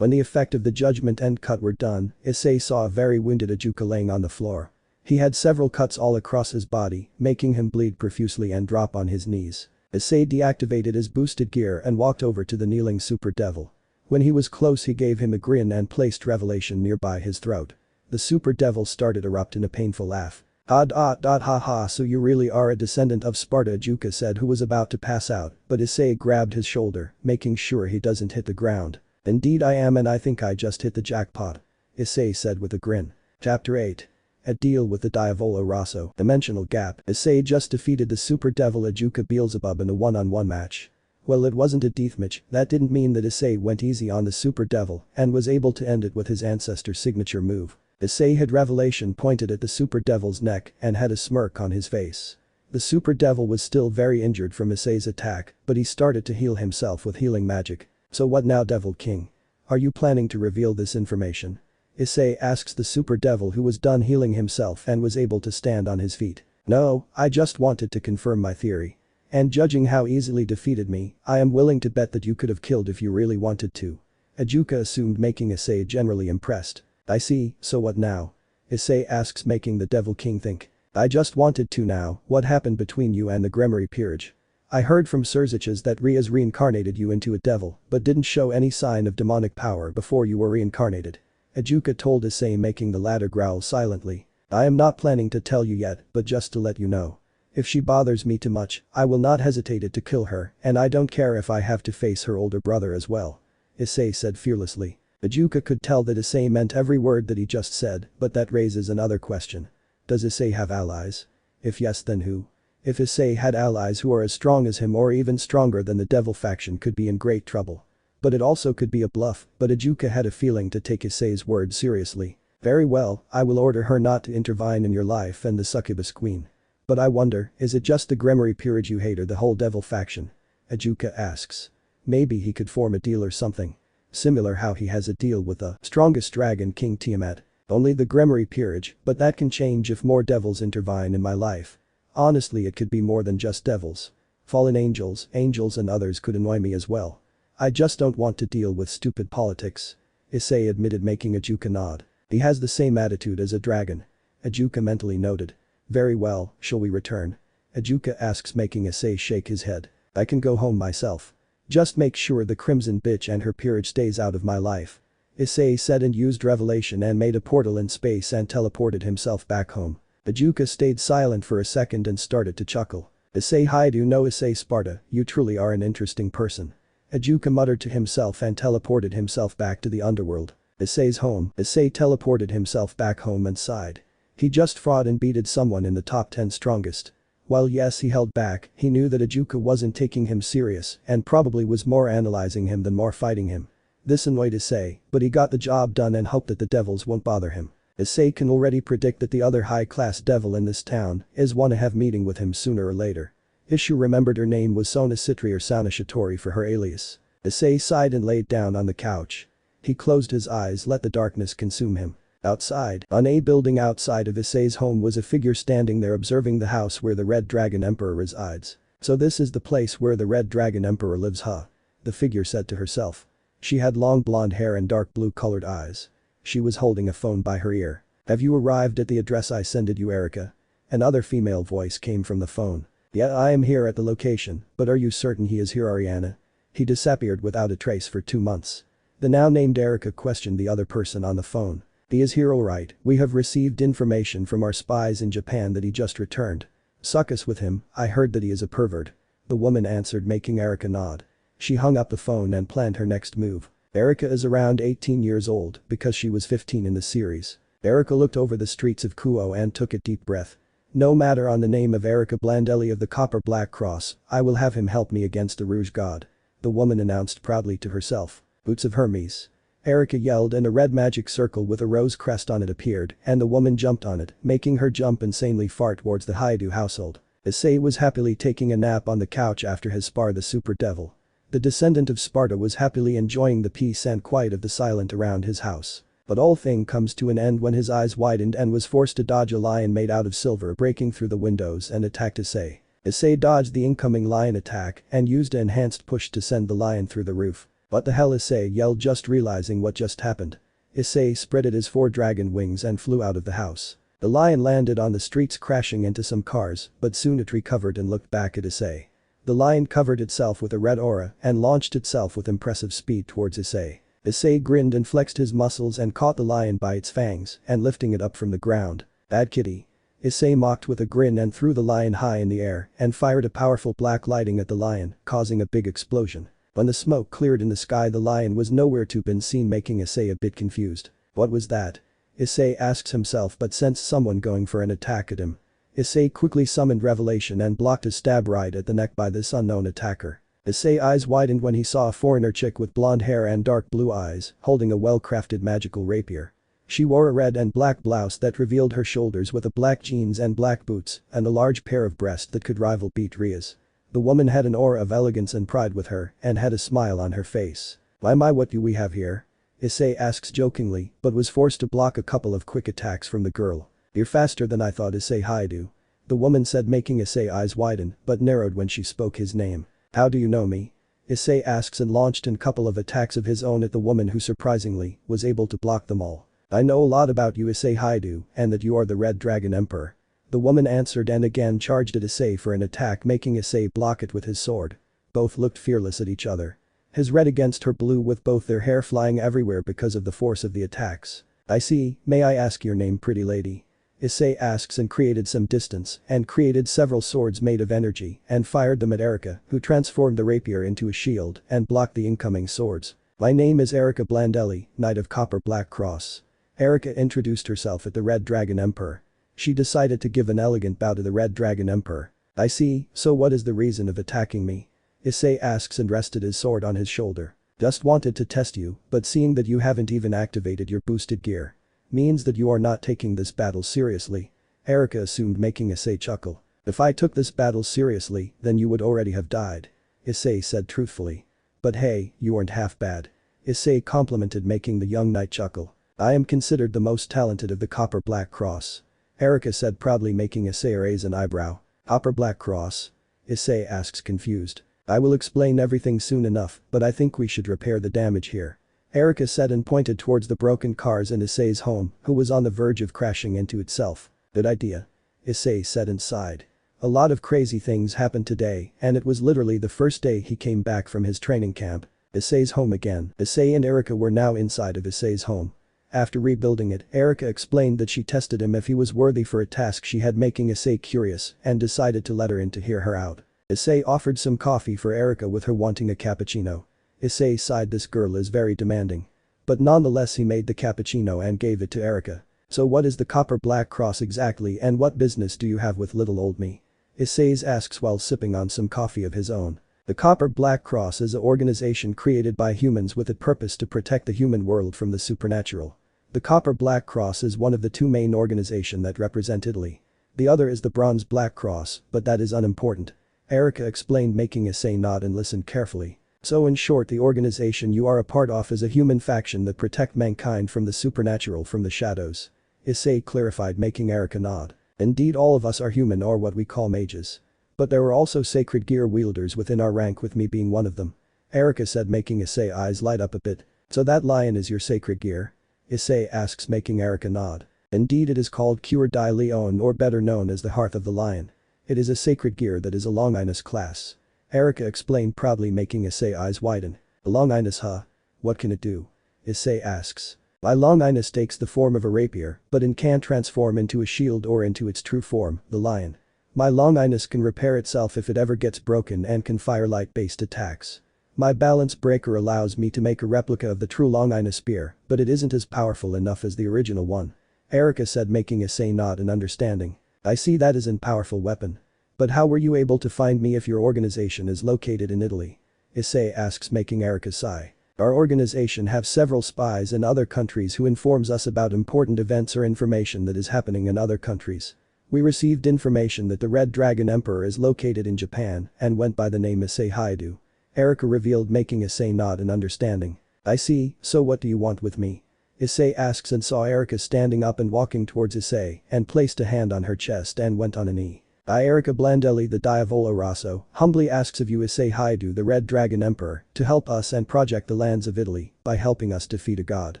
When the effect of the judgment end cut were done, Issei saw a very wounded Ajuka laying on the floor. He had several cuts all across his body, making him bleed profusely and drop on his knees. Issei deactivated his boosted gear and walked over to the kneeling super devil. When he was close he gave him a grin and placed revelation nearby his throat. The super devil started erupt in a painful laugh. Ha ha, so you really are a descendant of Sparta, Ajuka said, who was about to pass out, but Issei grabbed his shoulder, making sure he doesn't hit the ground. Indeed I am, and I think I just hit the jackpot. Issei said with a grin. Chapter 8. A deal with the Diavolo Rosso. Dimensional gap. Issei just defeated the super devil Ajuka Beelzebub in a one-on-one match. Well, it wasn't a deathmatch. That didn't mean that Issei went easy on the super devil and was able to end it with his ancestor's signature move. Issei had revelation pointed at the super devil's neck and had a smirk on his face. The super devil was still very injured from Issei's attack, but he started to heal himself with healing magic. So what now, Devil King? Are you planning to reveal this information? Issei asks the super devil, who was done healing himself and was able to stand on his feet. No, I just wanted to confirm my theory. And judging how easily defeated me, I am willing to bet that you could have killed if you really wanted to. Ajuka assumed, making Issei generally impressed. I see, so what now? Issei asks, making the Devil King think. I just wanted to know what happened between you and the Gremory Peerage. I heard from Surziches that Rias reincarnated you into a devil but didn't show any sign of demonic power before you were reincarnated. Ajuka told Issei, making the latter growl silently. I am not planning to tell you yet, but just to let you know. If she bothers me too much, I will not hesitate to kill her, and I don't care if I have to face her older brother as well. Issei said fearlessly. Ajuka could tell that Issei meant every word that he just said, but that raises another question. Does Issei have allies? If yes, then who? If Issei had allies who are as strong as him or even stronger, then the devil faction could be in great trouble. But it also could be a bluff, but Ajuka had a feeling to take Issei's word seriously. Very well, I will order her not to intervene in your life and the succubus queen. But I wonder, is it just the Gremory Peerage you hate or the whole devil faction? Ajuka asks. Maybe he could form a deal or something. Similar how he has a deal with the strongest dragon king Tiamat. Only the Gremory Peerage, but that can change if more devils intervene in my life. Honestly, it could be more than just devils. Fallen angels and others could annoy me as well. I just don't want to deal with stupid politics. Issei admitted, making Ajuka nod. He has the same attitude as a dragon. Ajuka mentally noted. Very well, shall we return? Ajuka asks, making Issei shake his head. I can go home myself. Just make sure the crimson bitch and her peerage stays out of my life. Issei said and used revelation and made a portal in space and teleported himself back home. Ajuka stayed silent for a second and started to chuckle. Isseihyouhdou, no Issei Sparta, you truly are an interesting person. Ajuka muttered to himself and teleported himself back to the underworld. Issei's home. Issei teleported himself back home and sighed. He just fought and beated someone in the top 10 strongest. While yes, he held back, he knew that Ajuka wasn't taking him serious and probably was more analyzing him than more fighting him. This annoyed Issei, but he got the job done and hoped that the devils won't bother him. Issei can already predict that the other high-class devil in this town is wanna have meeting with him sooner or later. Issei remembered her name was Sona Citri or Sauna Shatori for her alias. Issei sighed and laid down on the couch. He closed his eyes, let the darkness consume him. Outside, on a building outside of Issei's home was a figure standing there observing the house where the Red Dragon Emperor resides. So this is the place where the Red Dragon Emperor lives, huh? The figure said to herself. She had long blonde hair and dark blue-colored eyes. She was holding a phone by her ear. Have you arrived at the address I sended you, Erica? Another female voice came from the phone. Yeah, I am here at the location, but are you certain he is here, Ariana? He disappeared without a trace for 2 months. The now named Erica questioned the other person on the phone. He is here, alright. We have received information from our spies in Japan that he just returned. Suck us with him, I heard that he is a pervert. The woman answered, making Erica nod. She hung up the phone and planned her next move. Erica is around 18 years old because she was 15 in the series. Erica looked over the streets of Kuo and took a deep breath. No matter on the name of Erica Blandelli of the Copper Black Cross, I will have him help me against the Rouge God. The woman announced proudly to herself. Boots of Hermes. Erica yelled and a red magic circle with a rose crest on it appeared and the woman jumped on it, making her jump insanely far towards the Highschooldxd household. Issei was happily taking a nap on the couch after his spar the super devil. The descendant of Sparta was happily enjoying the peace and quiet of the silent around his house. But all thing comes to an end when his eyes widened and was forced to dodge a lion made out of silver breaking through the windows and attacked Issei. Issei dodged the incoming lion attack and used an enhanced push to send the lion through the roof. What the hell, Issei yelled, just realizing what just happened. Issei spreaded his 4 dragon wings and flew out of the house. The lion landed on the streets, crashing into some cars, but soon it recovered and looked back at Issei. The lion covered itself with a red aura and launched itself with impressive speed towards Issei. Issei grinned and flexed his muscles and caught the lion by its fangs and lifting it up from the ground. "Bad kitty." Issei mocked with a grin and threw the lion high in the air and fired a powerful black lightning at the lion, causing a big explosion. When the smoke cleared in the sky, the lion was nowhere to be seen, making Issei a bit confused. What was that? Issei asks himself, but sensed someone going for an attack at him. Issei quickly summoned Revelation and blocked a stab right at the neck by this unknown attacker. Issei's eyes widened when he saw a foreigner chick with blonde hair and dark blue eyes holding a well-crafted magical rapier. She wore a red and black blouse that revealed her shoulders with a black jeans and black boots and a large pair of breasts that could rival Betrayedissei. The woman had an aura of elegance and pride with her and had a smile on her face. "Why, what do we have here?" Issei asks jokingly, but was forced to block a couple of quick attacks from the girl. "You're faster than I thought, Isseihyoudou," the woman said, making Issei's eyes widen but narrowed when she spoke his name. "How do you know me?" Issei asks and launched a couple of attacks of his own at the woman, who surprisingly was able to block them all. "I know a lot about you, Isseihyoudou, and that you are the Red Dragon Emperor," the woman answered and again charged at Issei for an attack, making Issei block it with his sword. Both looked fearless at each other. His red against her blue, with both their hair flying everywhere because of the force of the attacks. "I see, may I ask your name, pretty lady?" Issei asks and created some distance and created several swords made of energy and fired them at Erica, who transformed the rapier into a shield and blocked the incoming swords. "My name is Erica Blandelli, Knight of Copper Black Cross." Erica introduced herself at the Red Dragon Emperor. She decided to give an elegant bow to the Red Dragon Emperor. "I see, so what is the reason of attacking me?" Issei asks and rested his sword on his shoulder. "Just wanted to test you, but seeing that you haven't even activated your boosted gear means that you are not taking this battle seriously," Erica assumed, making Issei chuckle. "If I took this battle seriously, then you would already have died," Issei said truthfully. "But hey, you weren't half bad," Issei complimented, making the young knight chuckle. "I am considered the most talented of the Copper Black Cross," Erica said proudly, making Issei raise an eyebrow. "Copper Black Cross?" Issei asks confused. "I will explain everything soon enough, but I think we should repair the damage here," Erica said and pointed towards the broken cars in Issei's home, who was on the verge of crashing into itself. "Good idea," Issei said and sighed. A lot of crazy things happened today, and it was literally the first day he came back from his training camp. Issei's home again. Issei and Erica were now inside of Issei's home. After rebuilding it, Erica explained that she tested him if he was worthy for a task she had, making Issei curious and decided to let her in to hear her out. Issei offered some coffee for Erica, with her wanting a cappuccino. Issei sighed, this girl is very demanding. But nonetheless he made the cappuccino and gave it to Erica. "So what is the Copper Black Cross exactly, and what business do you have with little old me?" Issei asks while sipping on some coffee of his own. The Copper Black Cross is an organization created by humans with a purpose to protect the human world from the supernatural. The Copper Black Cross is one of the 2 main organizations that represent Italy. The other is the Bronze Black Cross, but that is unimportant, Erica explained, making Issei nod and listen carefully. "So in short, the organization you are a part of is a human faction that protect mankind from the supernatural, from the shadows," Issei clarified, making Erica nod. "Indeed, all of us are human, or what we call mages. But there are also sacred gear wielders within our rank, with me being one of them," Erica said, making Issei's eyes light up a bit. "So that lion is your sacred gear?" Issei asks, making Erica nod. "Indeed, it is called Cure di Leone, or better known as the Hearth of the Lion. It is a sacred gear that is a Longinus class," Erica explained proudly, making Issei's eyes widen. "A Longinus, huh? What can it do?" Issei asks. "My Longinus takes the form of a rapier, but it can transform into a shield or into its true form, the lion. My Longinus can repair itself if it ever gets broken and can fire light-based attacks. My balance breaker allows me to make a replica of the true Longinus spear, but it isn't as powerful enough as the original one," Erica said, making Issei nod in understanding. "I see, that is a powerful weapon. But how were you able to find me if your organization is located in Italy?" Issei asks, making Erica sigh. "Our organization have several spies in other countries who informs us about important events or information that is happening in other countries. We received information that the Red Dragon Emperor is located in Japan and went by the name Isseihyoudou," Erica revealed, making Issei nod in understanding. "I see, so what do you want with me?" Issei asks and saw Erica standing up and walking towards Issei and placed a hand on her chest and went on a knee. Erica Blandelli the Diavolo Rosso humbly asks of you Isseihyouudou the Red Dragon Emperor to help us and project the lands of Italy by helping us defeat a god.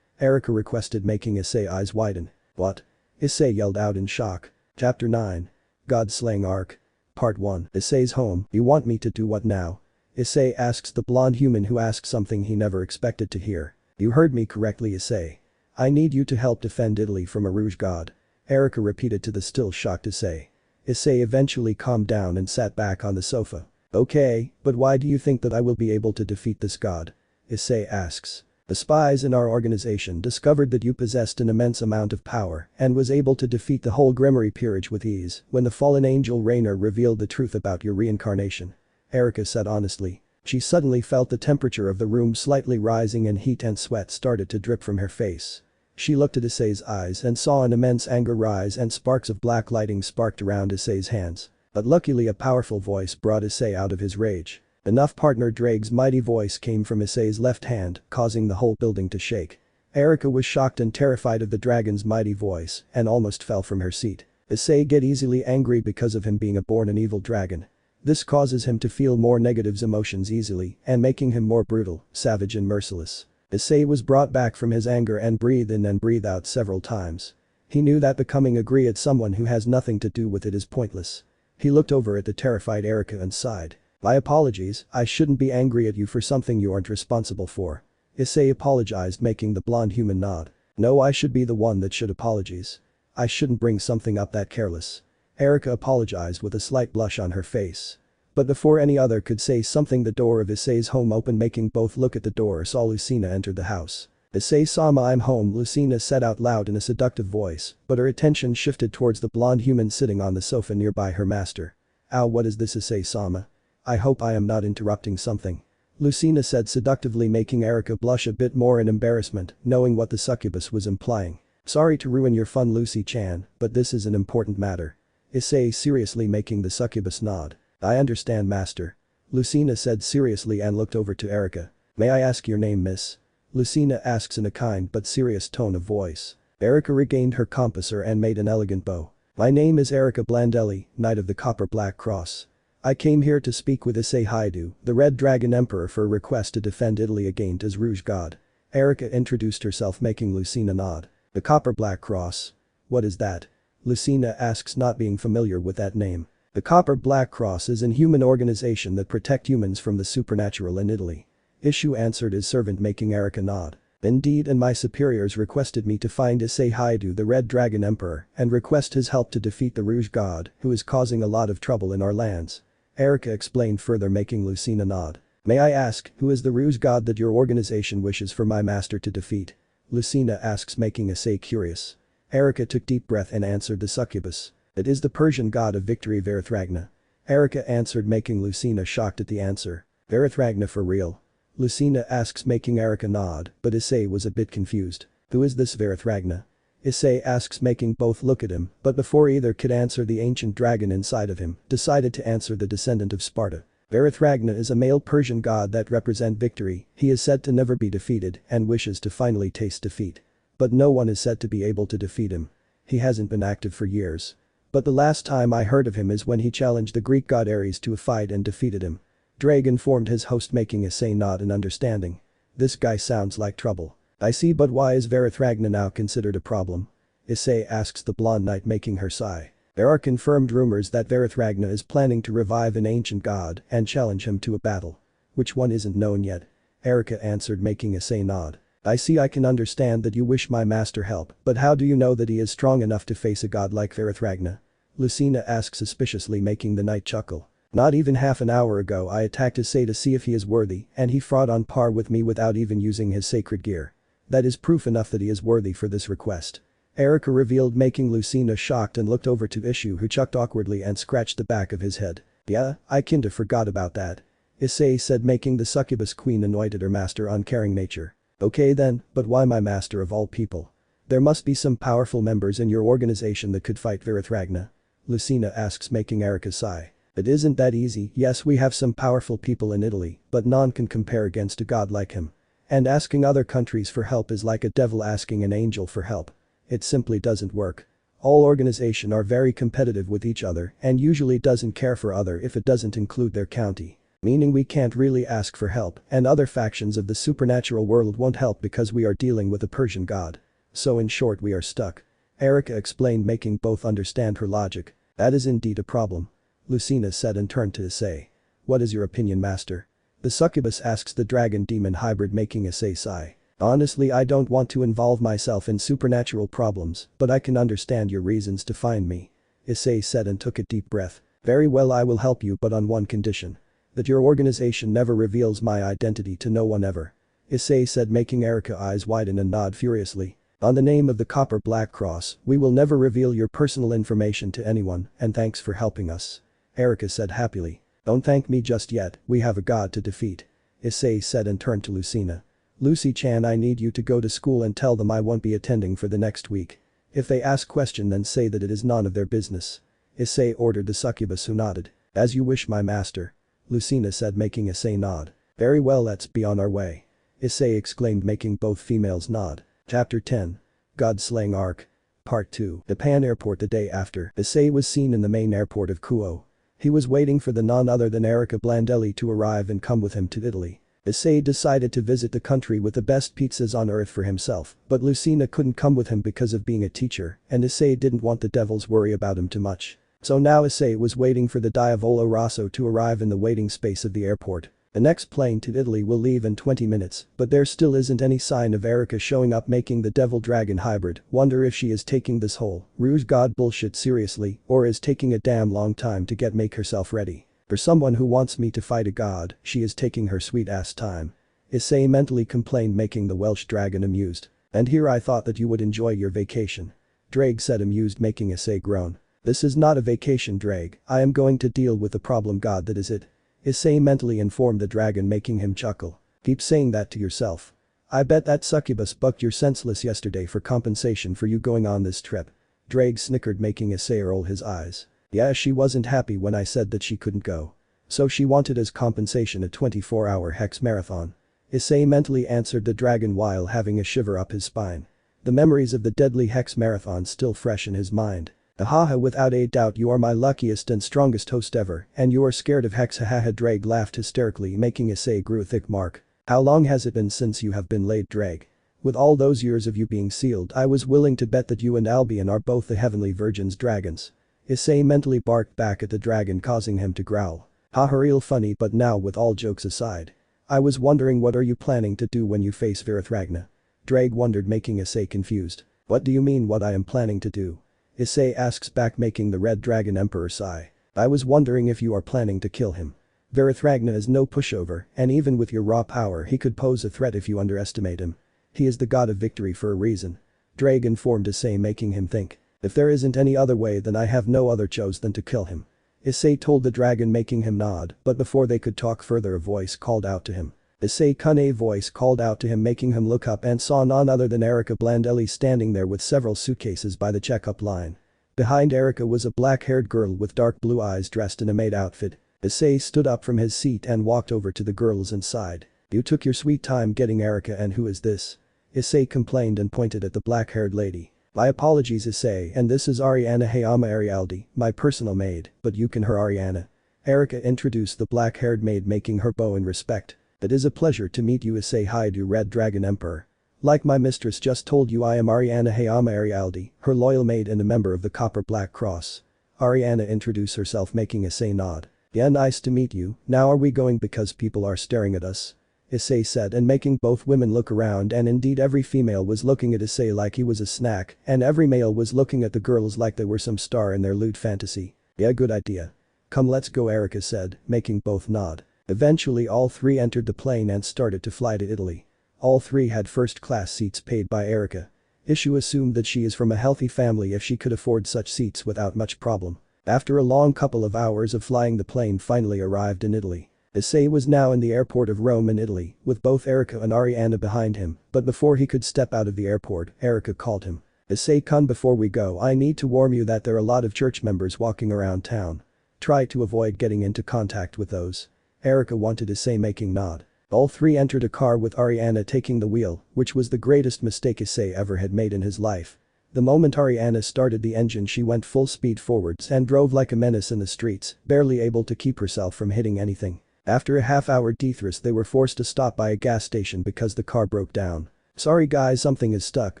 Erica requested making Issei eyes widen. What? Issei yelled out in shock. Chapter 9. God-Slaying Arc. Part 1. Issei's home. You want me to do what now? Issei asks the blonde human who asks something he never expected to hear. You heard me correctly, Issei. I need you to help defend Italy from a rouge god. Erica repeated to the still shocked Issei. Issei eventually calmed down and sat back on the sofa. Okay, but why do you think that I will be able to defeat this god? Issei asks. The spies in our organization discovered that you possessed an immense amount of power and was able to defeat the whole Grimoire peerage with ease when the fallen angel raynare revealed the truth about your reincarnation. Erica said honestly. She suddenly felt the temperature of the room slightly rising and heat and sweat started to drip from her face. She looked at Issei's eyes and saw an immense anger rise and sparks of black lighting sparked around Issei's hands. But luckily a powerful voice brought Issei out of his rage. Enough partner Drake's mighty voice came from Issei's left hand, causing the whole building to shake. Erica was shocked and terrified of the dragon's mighty voice and almost fell from her seat. Issei get easily angry because of him being a born an evil dragon. This causes him to feel more negative emotions easily and making him more brutal, savage and merciless. Issei was brought back from his anger and breathed in and breathed out several times. He knew that becoming angry at someone who has nothing to do with it is pointless. He looked over at the terrified Erica and sighed. My apologies, I shouldn't be angry at you for something you aren't responsible for. Issei apologized, making the blonde human nod. No, I should be the one that should apologize. I shouldn't bring something up that careless. Erica apologized with a slight blush on her face. But before any other could say something, the door of Issei's home opened, making both look at the door. Saw Lucina enter the house. Issei sama, I'm home, Lucina said out loud in a seductive voice, but her attention shifted towards the blonde human sitting on the sofa nearby her master. Ow, what is this, Issei sama? I hope I am not interrupting something. Lucina said seductively, making Erica blush a bit more in embarrassment, knowing what the succubus was implying. Sorry to ruin your fun, Lucy-chan, but this is an important matter. Issei seriously, making the succubus nod. I understand, master. Lucina said seriously and looked over to Erica. May I ask your name, miss? Lucina asks in a kind but serious tone of voice. Erica regained her composure and made an elegant bow. My name is Erica Blandelli, Knight of the Copper Black Cross. I came here to speak with Isseihyouudou, the Red Dragon Emperor, for a request to defend Italy against his rouge god. Erica introduced herself, making Lucina nod. The Copper Black Cross? What is that? Lucina asks, not being familiar with that name. The Copper Black Cross is an human organization that protect humans from the supernatural in Italy. Issei answered his servant, making Erica nod. Indeed, and my superiors requested me to find Isseihyouudou the Red Dragon Emperor and request his help to defeat the rouge god who is causing a lot of trouble in our lands. Erica explained further, making Lucina nod. May I ask, who is the rouge god that your organization wishes for my master to defeat? Lucina asks, making Issei curious. Erica took deep breath and answered the succubus. It is the Persian god of victory, Verethragna. Erica answered, making Lucina shocked at the answer. Verethragna for real? Lucina asks, making Erica nod, but Issei was a bit confused. Who is this Verethragna? Issei asks, making both look at him, but before either could answer, the ancient dragon inside of him decided to answer, the descendant of Sparta. Verethragna is a male Persian god that represent victory. He is said to never be defeated and wishes to finally taste defeat. But no one is said to be able to defeat him. He hasn't been active for years. But the last time I heard of him is when he challenged the Greek god Ares to a fight and defeated him. Drake informed his host, making Issei nod in understanding. This guy sounds like trouble. I see, but why is Verethragna now considered a problem? Issei asks the blonde knight, making her sigh. There are confirmed rumors that Verethragna is planning to revive an ancient god and challenge him to a battle. Which one isn't known yet? Erica answered, making Issei nod. I see, I can understand that you wish my master help, but how do you know that he is strong enough to face a god like Verethragna? Lucina asks suspiciously, making the knight chuckle. Not even half an hour ago I attacked Issei to see if he is worthy, and he fought on par with me without even using his sacred gear. That is proof enough that he is worthy for this request. Erica revealed, making Lucina shocked, and looked over to Issei, who chuckled awkwardly and scratched the back of his head. Yeah, I kinda forgot about that. Issei said, making the succubus queen annoyed at her master uncaring nature. Okay then, but why my master of all people? There must be some powerful members in your organization that could fight Verethragna. Lucina asks, making Erica sigh. It isn't that easy. Yes, we have some powerful people in Italy, but none can compare against a god like him. And asking other countries for help is like a devil asking an angel for help. It simply doesn't work. All organizations are very competitive with each other and usually doesn't care for other if it doesn't include their county. Meaning we can't really ask for help and other factions of the supernatural world won't help because we are dealing with a Persian god. So in short we are stuck. Erica explained, making both understand her logic. That is indeed a problem. Lucina said and turned to Issei. What is your opinion, master? The succubus asks the dragon-demon hybrid, making Issei sigh. Honestly, I don't want to involve myself in supernatural problems, but I can understand your reasons to find me. Issei said and took a deep breath. Very well, I will help you, but on one condition. That your organization never reveals my identity to no one ever. Issei said, making Erica's eyes widen and nod furiously. On the name of the Copper Black Cross, we will never reveal your personal information to anyone, and thanks for helping us. Erica said happily. Don't thank me just yet, we have a god to defeat. Issei said and turned to Lucina. Lucy-chan, I need you to go to school and tell them I won't be attending for the next week. If they ask question, then say that it is none of their business. Issei ordered the succubus, who nodded. As you wish, my master. Lucina said, making Issei nod. Very well, let's be on our way. Issei exclaimed, making both females nod. Chapter 10. God-Slaying Arc. Part 2. Japan Airport. The day after, Issei was seen in the main airport of Kuo. He was waiting for the none other than Erica Blandelli to arrive and come with him to Italy. Issei decided to visit the country with the best pizzas on earth for himself, but Lucina couldn't come with him because of being a teacher, and Issei didn't want the devils worry about him too much. So now Issei was waiting for the Diavolo Rosso to arrive in the waiting space of the airport. The next plane to Italy will leave in 20 minutes, but there still isn't any sign of Erica showing up, making the devil dragon hybrid wonder if she is taking this whole Rouge God bullshit seriously or is taking a damn long time to make herself ready. For someone who wants me to fight a god, she is taking her sweet ass time. Issei mentally complained, making the Welsh dragon amused. And here I thought that you would enjoy your vacation. Drake said, amused, making Issei groan. This is not a vacation, Drake, I am going to deal with the problem god that is it. Issei mentally informed the dragon, making him chuckle. Keep saying that to yourself. I bet that succubus bucked your senseless yesterday for compensation for you going on this trip. Drake snickered, making Issei roll his eyes. Yeah, she wasn't happy when I said that she couldn't go. So she wanted as compensation a 24-hour hex marathon. Issei mentally answered the dragon while having a shiver up his spine. The memories of the deadly hex marathon still fresh in his mind. Ahaha, without a doubt you are my luckiest and strongest host ever, and you are scared of hex, haha. Drake laughed hysterically, making Issei grew a thick mark. How long has it been since you have been laid, Drake? With all those years of you being sealed, I was willing to bet that you and Albion are both the heavenly virgins dragons. Issei mentally barked back at the dragon, causing him to growl. Haha, real funny, but now with all jokes aside. I was wondering, what are you planning to do when you face Verethragna? Drake wondered, making Issei confused. What do you mean what I am planning to do? Issei asks back, making the red dragon emperor sigh. I was wondering if you are planning to kill him. Verethragna is no pushover, and even with your raw power he could pose a threat if you underestimate him. He is the god of victory for a reason. Drake informed Issei, making him think. If there isn't any other way, then I have no other choice than to kill him. Issei told the dragon, making him nod, but before they could talk further, a voice called out to him. Issei-kun, a voice called out to him, making him look up and saw none other than Erica Blandelli standing there with several suitcases by the checkup line. Behind Erica was a black-haired girl with dark blue eyes dressed in a maid outfit. Issei stood up from his seat and walked over to the girls and sighed. You took your sweet time getting Erica, and who is this? Issei complained and pointed at the black-haired lady. My apologies, Issei, and this is Ariana Hayama Arialdi, my personal maid, but you can her Ariana. Erica introduced the black-haired maid, making her bow in respect. It is a pleasure to meet you, Isseihyouldou, Red Dragon Emperor. Like my mistress just told you, I am Ariana Hayama Arialdi, her loyal maid and a member of the Copper Black Cross. Ariana introduced herself, making Issei nod. Yeah, nice to meet you. Now are we going because people are staring at us? Issei said, and making both women look around, and indeed every female was looking at Issei like he was a snack, and every male was looking at the girls like they were some star in their lewd fantasy. Yeah, good idea. Come, let's go, Erica said, making both nod. Eventually all three entered the plane and started to fly to Italy. All three had first-class seats paid by Erica. Issei assumed that she is from a healthy family if she could afford such seats without much problem. After a long couple of hours of flying, the plane finally arrived in Italy. Issei was now in the airport of Rome in Italy, with both Erica and Ariana behind him, but before he could step out of the airport, Erica called him. Issei-kun, before we go, I need to warn you that there are a lot of church members walking around town. Try to avoid getting into contact with those. Erica wanted Issei, making nod. All three entered a car with Ariana taking the wheel, which was the greatest mistake Issei ever had made in his life. The moment Ariana started the engine she went full speed forwards and drove like a menace in the streets, barely able to keep herself from hitting anything. After a half-hour dethrace they were forced to stop by a gas station because the car broke down. "Sorry guys, something is stuck,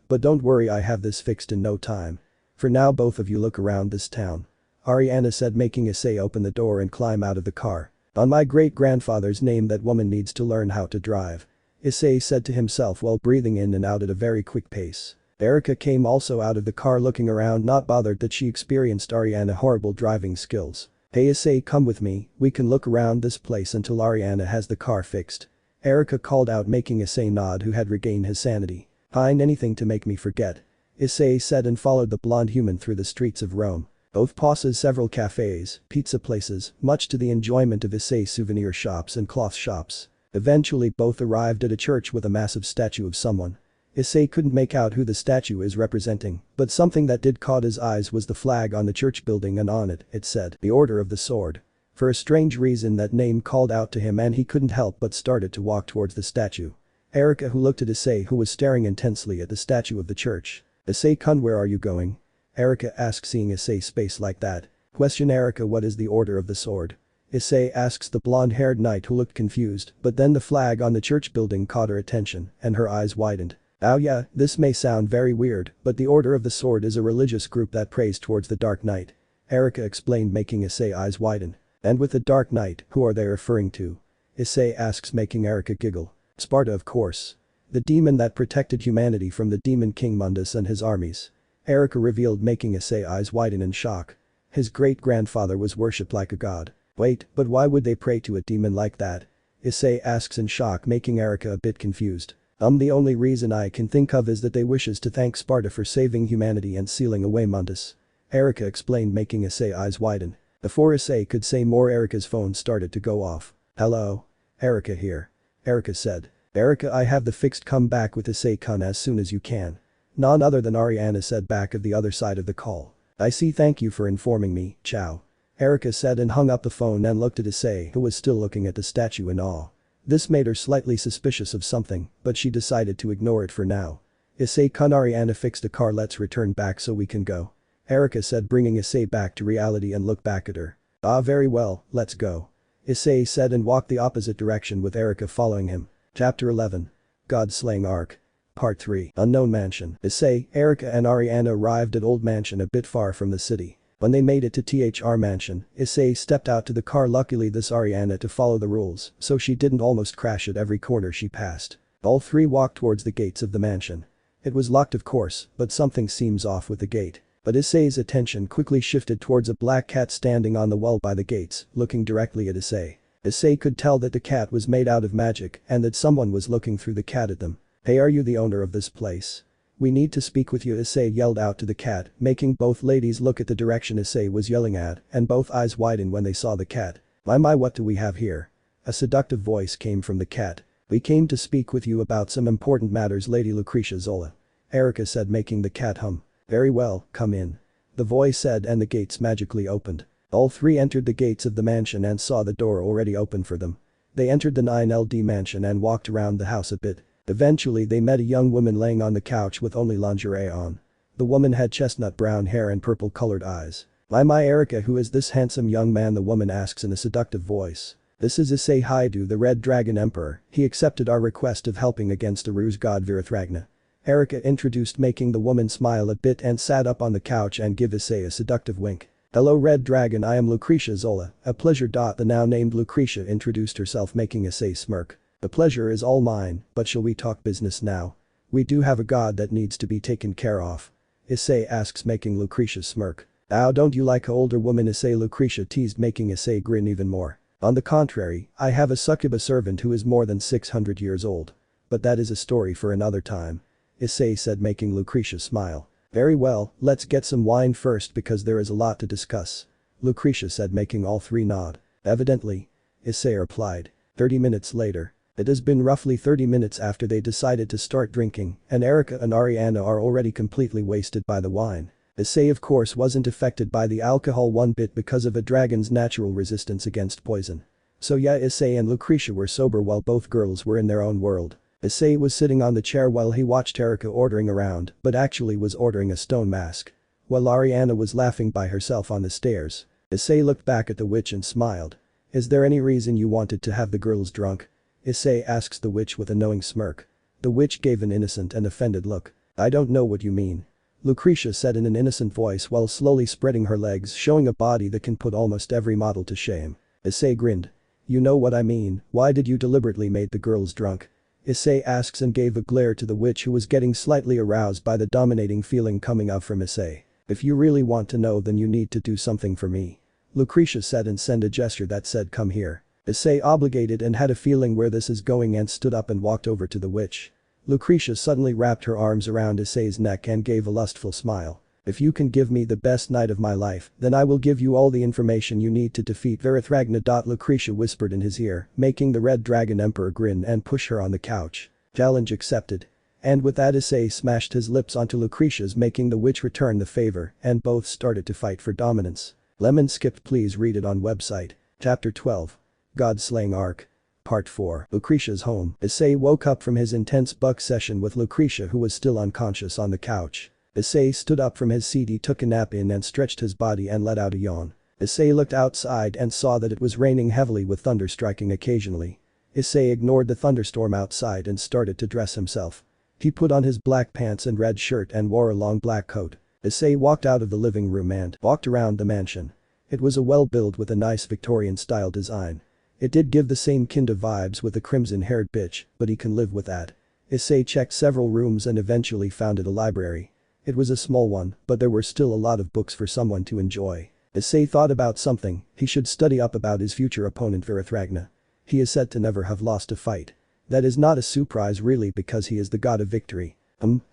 but don't worry, I have this fixed in no time. For now both of you look around this town," Ariana said, making Issei open the door and climb out of the car. "On my great-grandfather's name, that woman needs to learn how to drive," Issei said to himself while breathing in and out at a very quick pace. Erica came also out of the car looking around, not bothered that she experienced Ariana's horrible driving skills. "Hey Issei, come with me, we can look around this place until Ariana has the car fixed," Erica called out, making Issei nod, who had regained his sanity. "Fine, anything to make me forget," Issei said and followed the blonde human through the streets of Rome. Both passes several cafes, pizza places, much to the enjoyment of Issei, souvenir shops and cloth shops. Eventually both arrived at a church with a massive statue of someone. Issei couldn't make out who the statue is representing, but something that did caught his eyes was the flag on the church building, and on it said, "The Order of the Sword." For a strange reason that name called out to him and he couldn't help but started to walk towards the statue. Erica, who looked at Issei, who was staring intensely at the statue of the church. "Issei-kun, where are you going?" Erica asked, seeing Issei's face like that. Question Erica, "What is the Order of the Sword?" Issei asks the blonde-haired knight, who looked confused, but then the flag on the church building caught her attention and her eyes widened. "Oh yeah, this may sound very weird, but the Order of the Sword is a religious group that prays towards the Dark Knight," Erica explained, making Issei's eyes widen. "And with the Dark Knight, who are they referring to?" Issei asks, making Erica giggle. "Sparta, of course. The demon that protected humanity from the demon King Mundus and his armies," Erica revealed, making Issei's eyes widen in shock. "His great-grandfather was worshipped like a god." "Wait, but why would they pray to a demon like that?" Issei asks in shock, making Erica a bit confused. The only reason I can think of is that they wishes to thank Sparta for saving humanity and sealing away Mundus," Erica explained, making Issei's eyes widen. Before Issei could say more, Erica's phone started to go off. "Hello? Erica here," Erica said. "Erica, I have the fixed, come back with Issei-kun as soon as you can." None other than Ariana said back of the other side of the call. "I see, thank you for informing me, ciao," Erica said and hung up the phone and looked at Issei, who was still looking at the statue in awe. This made her slightly suspicious of something, but she decided to ignore it for now. "Issei-kun, Ariana fixed the car, let's return back so we can go," Erica said, bringing Issei back to reality and looked back at her. "Ah, very well, let's go," Issei said and walked the opposite direction with Erica following him. Chapter 11. God-Slaying Arc. Part 3. Unknown Mansion. Issei, Erica and Ariana arrived at Old Mansion a bit far from the city. When they made it to THR Mansion, Issei stepped out to the car, luckily this Ariana to follow the rules, so she didn't almost crash at every corner she passed. All three walked towards the gates of the mansion. It was locked of course, but something seems off with the gate. But Issei's attention quickly shifted towards a black cat standing on the wall by the gates, looking directly at Issei. Issei could tell that the cat was made out of magic and that someone was looking through the cat at them. "Hey, are you the owner of this place? We need to speak with you," Issei yelled out to the cat, making both ladies look at the direction Issei was yelling at, and both eyes widened when they saw the cat. My, what do we have here?" A seductive voice came from the cat. "We came to speak with you about some important matters, Lady Lucrecia Zola," Erica said, making the cat hum. "Very well, come in," the voice said, and the gates magically opened. All three entered the gates of the mansion and saw the door already open for them. They entered the 9LD mansion and walked around the house a bit. Eventually they met a young woman laying on the couch with only lingerie on. The woman had chestnut brown hair and purple-colored eyes. My Erica, who is this handsome young man?" the woman asks in a seductive voice. "This is Isseihyoudu, the Red Dragon Emperor. He accepted our request of helping against the ruse god Verethragna," Erica introduced, making the woman smile a bit and sat up on the couch and give Issei a seductive wink. "Hello Red Dragon, I am Lucrecia Zola, a pleasure. The now named Lucrecia introduced herself, making Issei smirk. "The pleasure is all mine, but shall we talk business now? We do have a god that needs to be taken care of," Issei asks, making Lucrecia smirk. "Oh, don't you like a older woman?" Lucrecia teased, making Issei grin even more. "On the contrary, I have a succubus servant who is more than 600 years old. But that is a story for another time," Issei said, making Lucrecia smile. "Very well, let's get some wine first because there is a lot to discuss," Lucrecia said, making all three nod. "Evidently," Issei replied. 30 minutes later. It has been roughly 30 minutes after they decided to start drinking, and Erica and Ariana are already completely wasted by the wine. Issei of course wasn't affected by the alcohol one bit because of a dragon's natural resistance against poison. So yeah, Issei and Lucrecia were sober while both girls were in their own world. Issei was sitting on the chair while he watched Erika ordering around, but actually was ordering a stone mask. While Ariana was laughing by herself on the stairs, Issei looked back at the witch and smiled. "Is there any reason you wanted to have the girls drunk?" Issei asks the witch with a knowing smirk. The witch gave an innocent and offended look. "I don't know what you mean," Lucrecia said in an innocent voice while slowly spreading her legs, showing a body that can put almost every model to shame. Issei grinned. "You know what I mean, why did you deliberately make the girls drunk?" Issei asks and gave a glare to the witch who was getting slightly aroused by the dominating feeling coming out from Issei. "If you really want to know then you need to do something for me," Lucrecia said and sent a gesture that said come here. Issei obligated and had a feeling where this is going and stood up and walked over to the witch. Lucrecia suddenly wrapped her arms around Issei's neck and gave a lustful smile. "If you can give me the best night of my life, then I will give you all the information you need to defeat Verethragna." Lucrecia whispered in his ear, making the Red Dragon Emperor grin and push her on the couch. Challenge accepted. And with that Issei smashed his lips onto Lucrecia's, making the witch return the favor, and both started to fight for dominance. Lemon skipped, please read it on website. Chapter 12. God-slaying arc. Part 4. Lucrecia's home. Issei woke up from his intense buck session with Lucrecia who was still unconscious on the couch. Issei stood up from his seat, he took a nap in and stretched his body and let out a yawn. Issei looked outside and saw that it was raining heavily with thunder striking occasionally. Issei ignored the thunderstorm outside and started to dress himself. He put on his black pants and red shirt and wore a long black coat. Issei walked out of the living room and walked around the mansion. It was a well-built with a nice Victorian-style design. It did give the same kind of vibes with the crimson-haired bitch, but he can live with that. Issei checked several rooms and eventually found it a library. It was a small one, but there were still a lot of books for someone to enjoy. Issei thought about something, he should study up about his future opponent Verethragna. He is said to never have lost a fight. That is not a surprise really because he is the god of victory.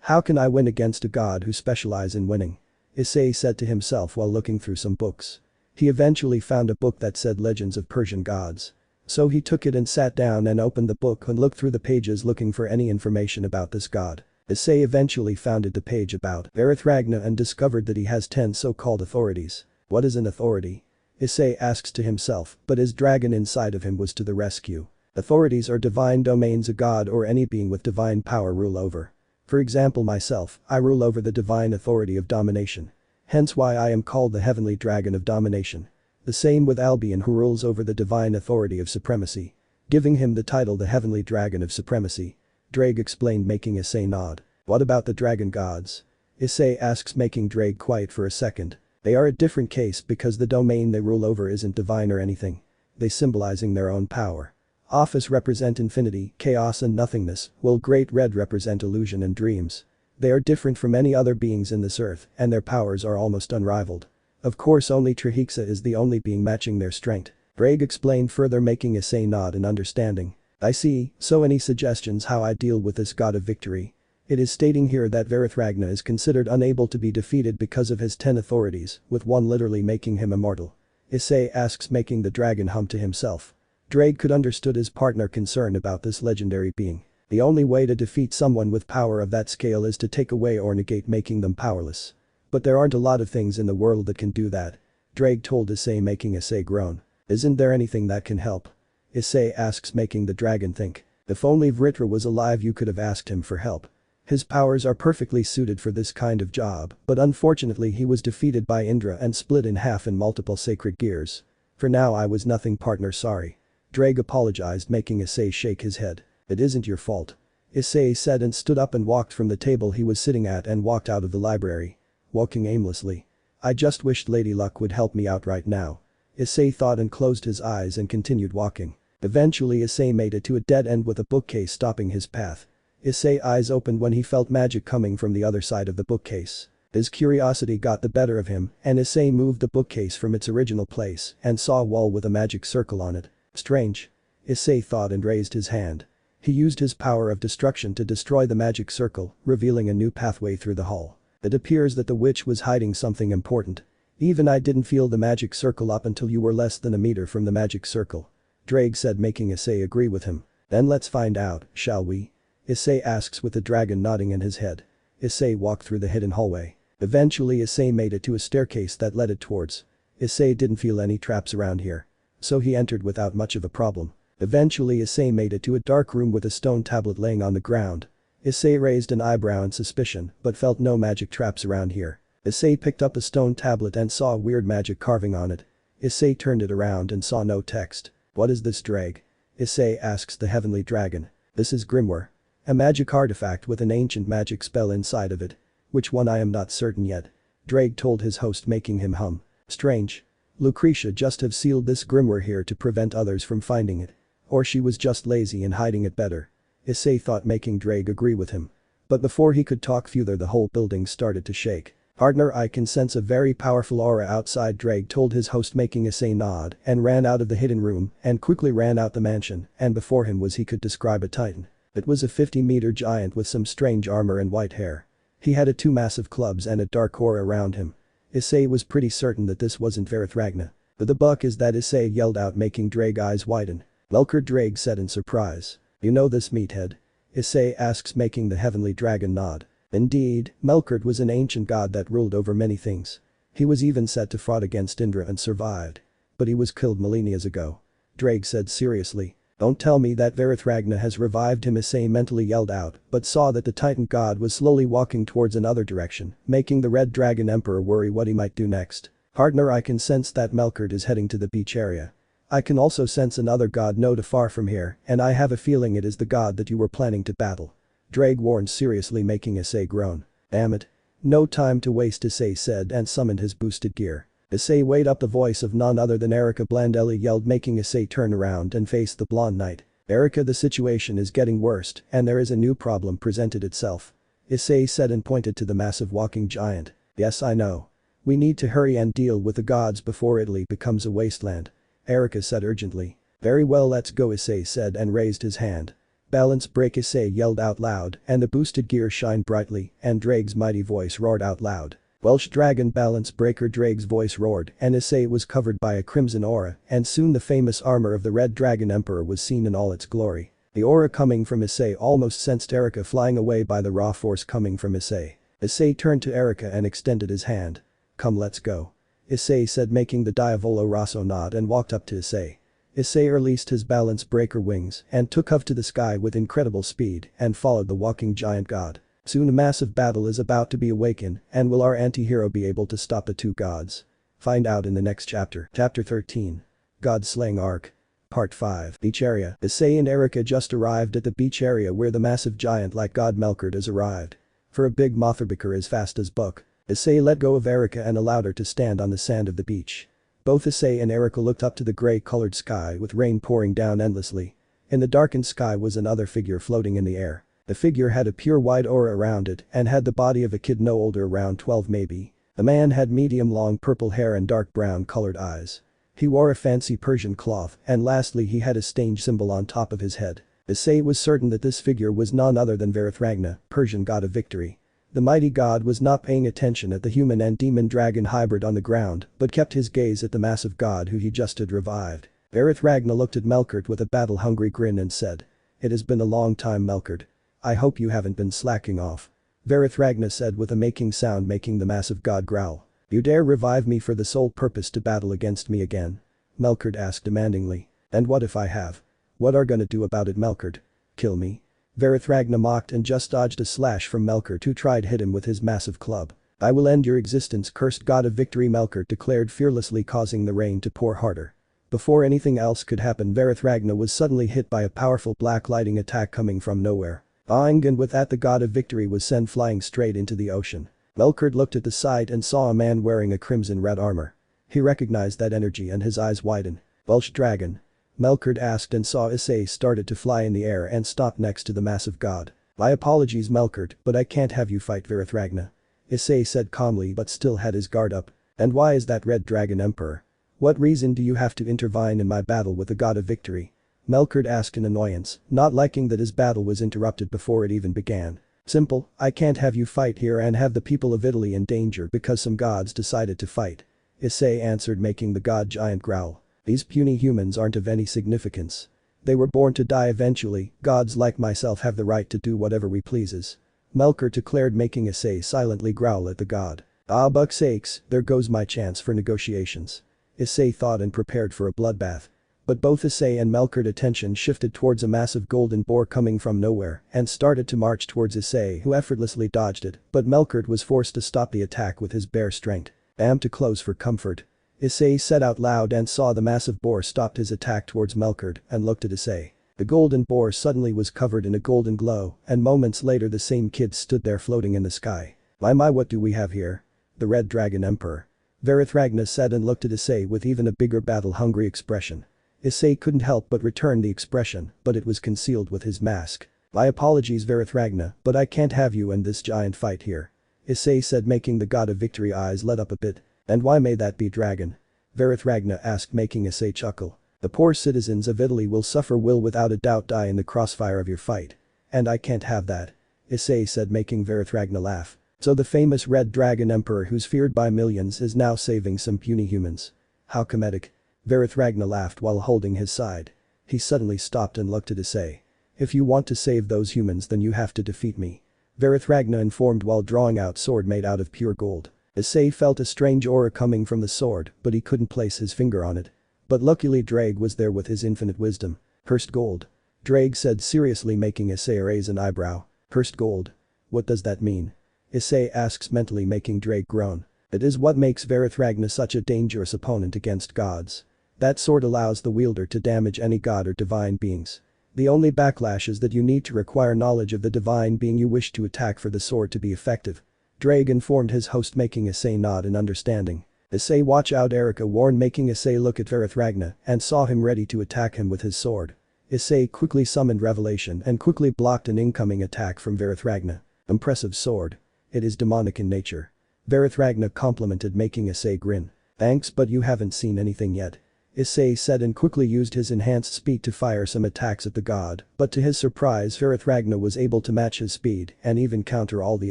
How can I win against a god who specializes in winning? Issei said to himself while looking through some books. He eventually found a book that said Legends of Persian Gods. So he took it and sat down and opened the book and looked through the pages looking for any information about this god. Issei eventually found the page about Verethragna and discovered that he has 10 so-called authorities. What is an authority? Issei asks to himself, but his dragon inside of him was to the rescue. Authorities are divine domains a god or any being with divine power rule over. For example myself, I rule over the divine authority of domination. Hence why I am called the heavenly dragon of domination. The same with Albion who rules over the divine authority of supremacy. Giving him the title the heavenly dragon of supremacy. Drake explained making Issei nod. What about the dragon gods? Issei asks making Drake quiet for a second. They are a different case because the domain they rule over isn't divine or anything. They symbolizing their own power. Office represent infinity, chaos and nothingness, while Great Red represent illusion and dreams. They are different from any other beings in this earth and their powers are almost unrivaled. Of course only Trahexa is the only being matching their strength. Drake explained further making Issei nod in understanding. I see, so any suggestions how I deal with this god of victory? It is stating here that Verethragna is considered unable to be defeated because of his 10 authorities, with one literally making him immortal. Issei asks making the dragon hum to himself. Drake could understood his partner concern about this legendary being. The only way to defeat someone with power of that scale is to take away or negate making them powerless. But there aren't a lot of things in the world that can do that. Drake told Issei making Issei groan. Isn't there anything that can help? Issei asks making the dragon think. If only Vritra was alive you could have asked him for help. His powers are perfectly suited for this kind of job, but unfortunately he was defeated by Indra and split in half in multiple sacred gears. For now I was nothing partner sorry. Drake apologized making Issei shake his head. It isn't your fault. Issei said and stood up and walked from the table he was sitting at and walked out of the library. Walking aimlessly. I just wished Lady Luck would help me out right now. Issei thought and closed his eyes and continued walking. Eventually Issei made it to a dead end with a bookcase stopping his path. Issei's eyes opened when he felt magic coming from the other side of the bookcase. His curiosity got the better of him and Issei moved the bookcase from its original place and saw a wall with a magic circle on it. Strange. Issei thought and raised his hand. He used his power of destruction to destroy the magic circle, revealing a new pathway through the hall. It appears that the witch was hiding something important. Even I didn't feel the magic circle up until you were less than a meter from the magic circle. Drake said making Issei agree with him. Then let's find out, shall we? Issei asks with the dragon nodding in his head. Issei walked through the hidden hallway. Eventually Issei made it to a staircase that led it towards. Issei didn't feel any traps around here. So he entered without much of a problem. Eventually Issei made it to a dark room with a stone tablet laying on the ground. Issei raised an eyebrow in suspicion but felt no magic traps around here. Issei picked up a stone tablet and saw a weird magic carving on it. Issei turned it around and saw no text. What is this drag? Issei asks the heavenly dragon. This is grimoire. A magic artifact with an ancient magic spell inside of it. Which one I am not certain yet. Drake told his host, making him hum. Strange. Lucrecia just have sealed this grimoire here to prevent others from finding it. Or she was just lazy in hiding it better. Issei thought, making Drake agree with him. But before he could talk further, the whole building started to shake. Partner, I can sense a very powerful aura outside, Drake told his host, making Issei nod, and ran out of the hidden room and quickly ran out the mansion, and before him was he could describe a titan. It was a 50-meter giant with some strange armor and white hair. He had two massive clubs and a dark aura around him. Issei was pretty certain that this wasn't Verethragna. But the buck is that, Issei yelled out, making Drake eyes widen. Melkert, Drake said in surprise. You know this meathead? Issei asks, making the heavenly dragon nod. Indeed, Melkert was an ancient god that ruled over many things. He was even set to fought against Indra and survived. But he was killed millennia ago. Drake said seriously. Don't tell me that Verethragna has revived him, Issei mentally yelled out, but saw that the titan god was slowly walking towards another direction, making the red dragon emperor worry what he might do next. Partner, I can sense that Melkert is heading to the beach area. I can also sense another god not far from here, and I have a feeling it is the god that you were planning to battle. Drake warned seriously, making Issei groan. Damn it. No time to waste, Issei said and summoned his boosted gear. Issei weighed up. The voice of none other than Erica Blandelli yelled, making Issei turn around and face the blonde knight. Erica, the situation is getting worse and there is a new problem presented itself. Issei said and pointed to the massive walking giant. Yes, I know. We need to hurry and deal with the gods before Italy becomes a wasteland. Erica said urgently. Very well, let's go, Issei said and raised his hand. Balance break, Issei yelled out loud and the boosted gear shined brightly and Drake's mighty voice roared out loud. Welsh dragon balance breaker, Drake's voice roared and Issei was covered by a crimson aura and soon the famous armor of the red dragon emperor was seen in all its glory. The aura coming from Issei almost sensed Erica flying away by the raw force coming from Issei. Issei turned to Erica and extended his hand. Come, let's go. Issei said, making the Diavolo Rosso nod and walked up to Issei. Issei released his balance breaker wings and took off to the sky with incredible speed and followed the walking giant god. Soon a massive battle is about to be awakened, and will our anti-hero be able to stop the two gods? Find out in the next chapter. Chapter 13. God Slaying Arc. Part 5. Beach area. Issei and Erica just arrived at the beach area where the massive giant like god Melkert has arrived. For a big motherfucker as fast as buck. Issei let go of Erica and allowed her to stand on the sand of the beach. Both Issei and Erica looked up to the grey-colored sky with rain pouring down endlessly. In the darkened sky was another figure floating in the air. The figure had a pure white aura around it and had the body of a kid no older, around 12 maybe. The man had medium long purple hair and dark brown colored eyes. He wore a fancy Persian cloth and lastly he had a stained symbol on top of his head. Issei was certain that this figure was none other than Verethragna, Persian god of victory. The mighty god was not paying attention at the human and demon dragon hybrid on the ground but kept his gaze at the massive god who he just had revived. Verethragna looked at Melkert with a battle-hungry grin and said. It has been a long time, Melkert. I hope you haven't been slacking off. Verethragna said with a making sound, making the massive god growl. You dare revive me for the sole purpose to battle against me again? Melkert asked demandingly. And what if I have? What are gonna do about it, Melkert? Kill me? Verethragna mocked and just dodged a slash from Melkert who tried to hit him with his massive club. I will end your existence, cursed god of victory, Melkert declared fearlessly, causing the rain to pour harder. Before anything else could happen, Verethragna was suddenly hit by a powerful black lightning attack coming from nowhere. Bang, and with that the god of victory was sent flying straight into the ocean. Melkert looked at the sight and saw a man wearing a crimson red armor. He recognized that energy and his eyes widened. Welsh dragon? Melkert asked and saw Issei started to fly in the air and stopped next to the massive god. My apologies, Melkert, but I can't have you fight Verethragna. Issei said calmly but still had his guard up. And why is that red dragon emperor? What reason do you have to intervene in my battle with the god of victory? Melkert asked in annoyance, not liking that his battle was interrupted before it even began. Simple, I can't have you fight here and have the people of Italy in danger because some gods decided to fight. Issei answered, making the god giant growl. These puny humans aren't of any significance. They were born to die eventually, gods like myself have the right to do whatever we pleases. Melkert declared, making Issei silently growl at the god. Ah, buck's sakes, there goes my chance for negotiations. Issei thought and prepared for a bloodbath. But both Issei and Melkort's attention shifted towards a massive golden boar coming from nowhere and started to march towards Issei, who effortlessly dodged it, but Melkort was forced to stop the attack with his bare strength. "Am too close for comfort," Issei said out loud and saw the massive boar stopped his attack towards Melkort and looked at Issei. The golden boar suddenly was covered in a golden glow, and moments later the same kid stood there floating in the sky. My what do we have here? The Red Dragon Emperor. Verethragna said and looked at Issei with even a bigger battle-hungry expression. Issei couldn't help but return the expression, but it was concealed with his mask. "My apologies Verethragna, but I can't have you and this giant fight here," Issei said, making the god of victory eyes let up a bit. "And why may that be, dragon?" Verethragna asked, making Issei chuckle. "The poor citizens of Italy will without a doubt die in the crossfire of your fight. And I can't have that," Issei said, making Verethragna laugh. "So the famous Red Dragon Emperor who's feared by millions is now saving some puny humans. How comedic." Verethragna laughed while holding his side. He suddenly stopped and looked at Issei. "If you want to save those humans then you have to defeat me," Verethragna informed while drawing out sword made out of pure gold. Issei felt a strange aura coming from the sword, but he couldn't place his finger on it. But luckily Drake was there with his infinite wisdom. "Cursed gold," Drake said seriously, making Issei raise an eyebrow. "Cursed gold? What does that mean?" Issei asks mentally, making Drake groan. "It is what makes Verethragna such a dangerous opponent against gods. That sword allows the wielder to damage any god or divine beings. The only backlash is that you need to require knowledge of the divine being you wish to attack for the sword to be effective," Drake informed his host, making Issei nod in understanding. "Issei, watch out," Erica warned, making Issei look at Verethragna and saw him ready to attack him with his sword. Issei quickly summoned Revelation and quickly blocked an incoming attack from Verethragna. "Impressive sword. It is demonic in nature," Verethragna complimented, making Issei grin. "Thanks, but you haven't seen anything yet," Issei said and quickly used his enhanced speed to fire some attacks at the god, but to his surprise Verethragna was able to match his speed and even counter all the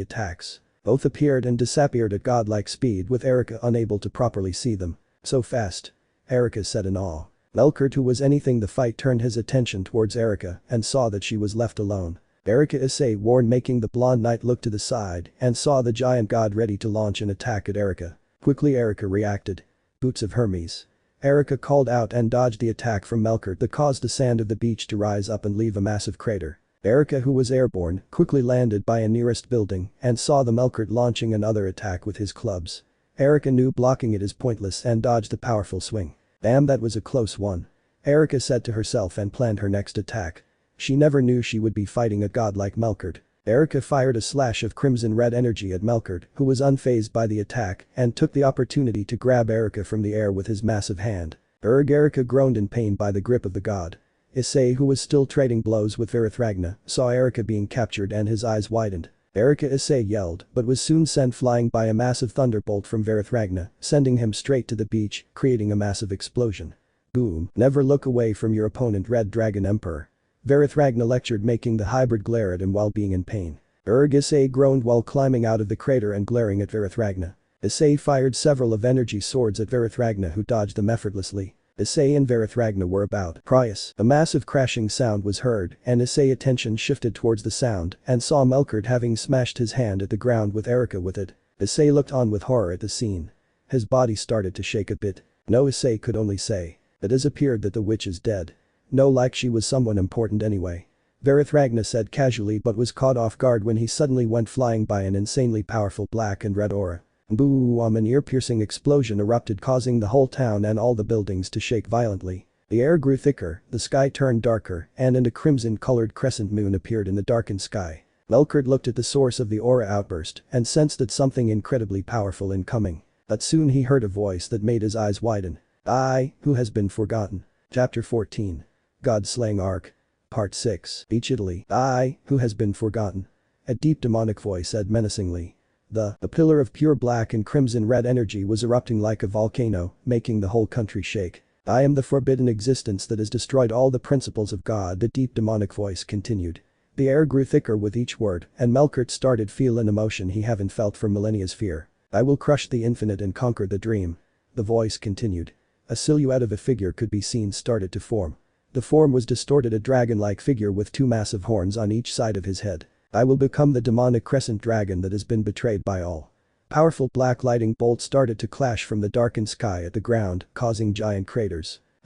attacks. Both appeared and disappeared at godlike speed, with Erica unable to properly see them. "So fast," Erica said in awe. Melkort, who was anything the fight, turned his attention towards Erica and saw that she was left alone. "Erica," Issei warned, making the blonde knight look to the side and saw the giant god ready to launch an attack at Erica. Quickly Erica reacted. "Boots of Hermes." Erica called out and dodged the attack from Melkort that caused the sand of the beach to rise up and leave a massive crater. Erica, who was airborne, quickly landed by a nearest building and saw the Melkort launching another attack with his clubs. Erica knew blocking it is pointless and dodged a powerful swing. "Damn, that was a close one," Erica said to herself and planned her next attack. She never knew she would be fighting a god like Melkort. Erica fired a slash of crimson red energy at Melkort, who was unfazed by the attack and took the opportunity to grab Erica from the air with his massive hand. Erica groaned in pain by the grip of the god. Issei, who was still trading blows with Verethragna, saw Erica being captured and his eyes widened. "Erica," Issei yelled, but was soon sent flying by a massive thunderbolt from Verethragna, sending him straight to the beach, creating a massive explosion. "Boom, never look away from your opponent, Red Dragon Emperor," Verethragna lectured, making the hybrid glare at him while being in pain. Issei groaned while climbing out of the crater and glaring at Verethragna. Issei fired several of energy swords at Verethragna, who dodged them effortlessly. Issei and Verethragna were about price. A massive crashing sound was heard and Issei's attention shifted towards the sound and saw Melkort having smashed his hand at the ground with Erica with it. Issei looked on with horror at the scene. His body started to shake a bit. "No," Issei could only say. "It has appeared that the witch is dead." "No, like she was someone important anyway," Verethragna said casually, but was caught off guard when he suddenly went flying by an insanely powerful black and red aura. Boom! An ear-piercing explosion erupted, causing the whole town and all the buildings to shake violently. The air grew thicker, the sky turned darker, and a crimson-colored crescent moon appeared in the darkened sky. Melkort looked at the source of the aura outburst and sensed that something incredibly powerful incoming. But soon he heard a voice that made his eyes widen. "I, who has been forgotten." Chapter 14. God-Slaying Arc. Part 6. Beach, Italy. "I, who has been forgotten," a deep demonic voice said menacingly. The pillar of pure black and crimson red energy was erupting like a volcano, making the whole country shake. "I am the forbidden existence that has destroyed all the principles of God," the deep demonic voice continued. The air grew thicker with each word, and Melkort started feel an emotion he haven't felt for millennia's fear. "I will crush the infinite and conquer the dream," the voice continued. A silhouette of a figure could be seen started to form. The form was distorted, a dragon-like figure with two massive horns on each side of his head. "I will become the demonic crescent dragon that has been betrayed by all." Powerful black lightning bolts started to clash from the darkened sky at the ground, causing giant craters.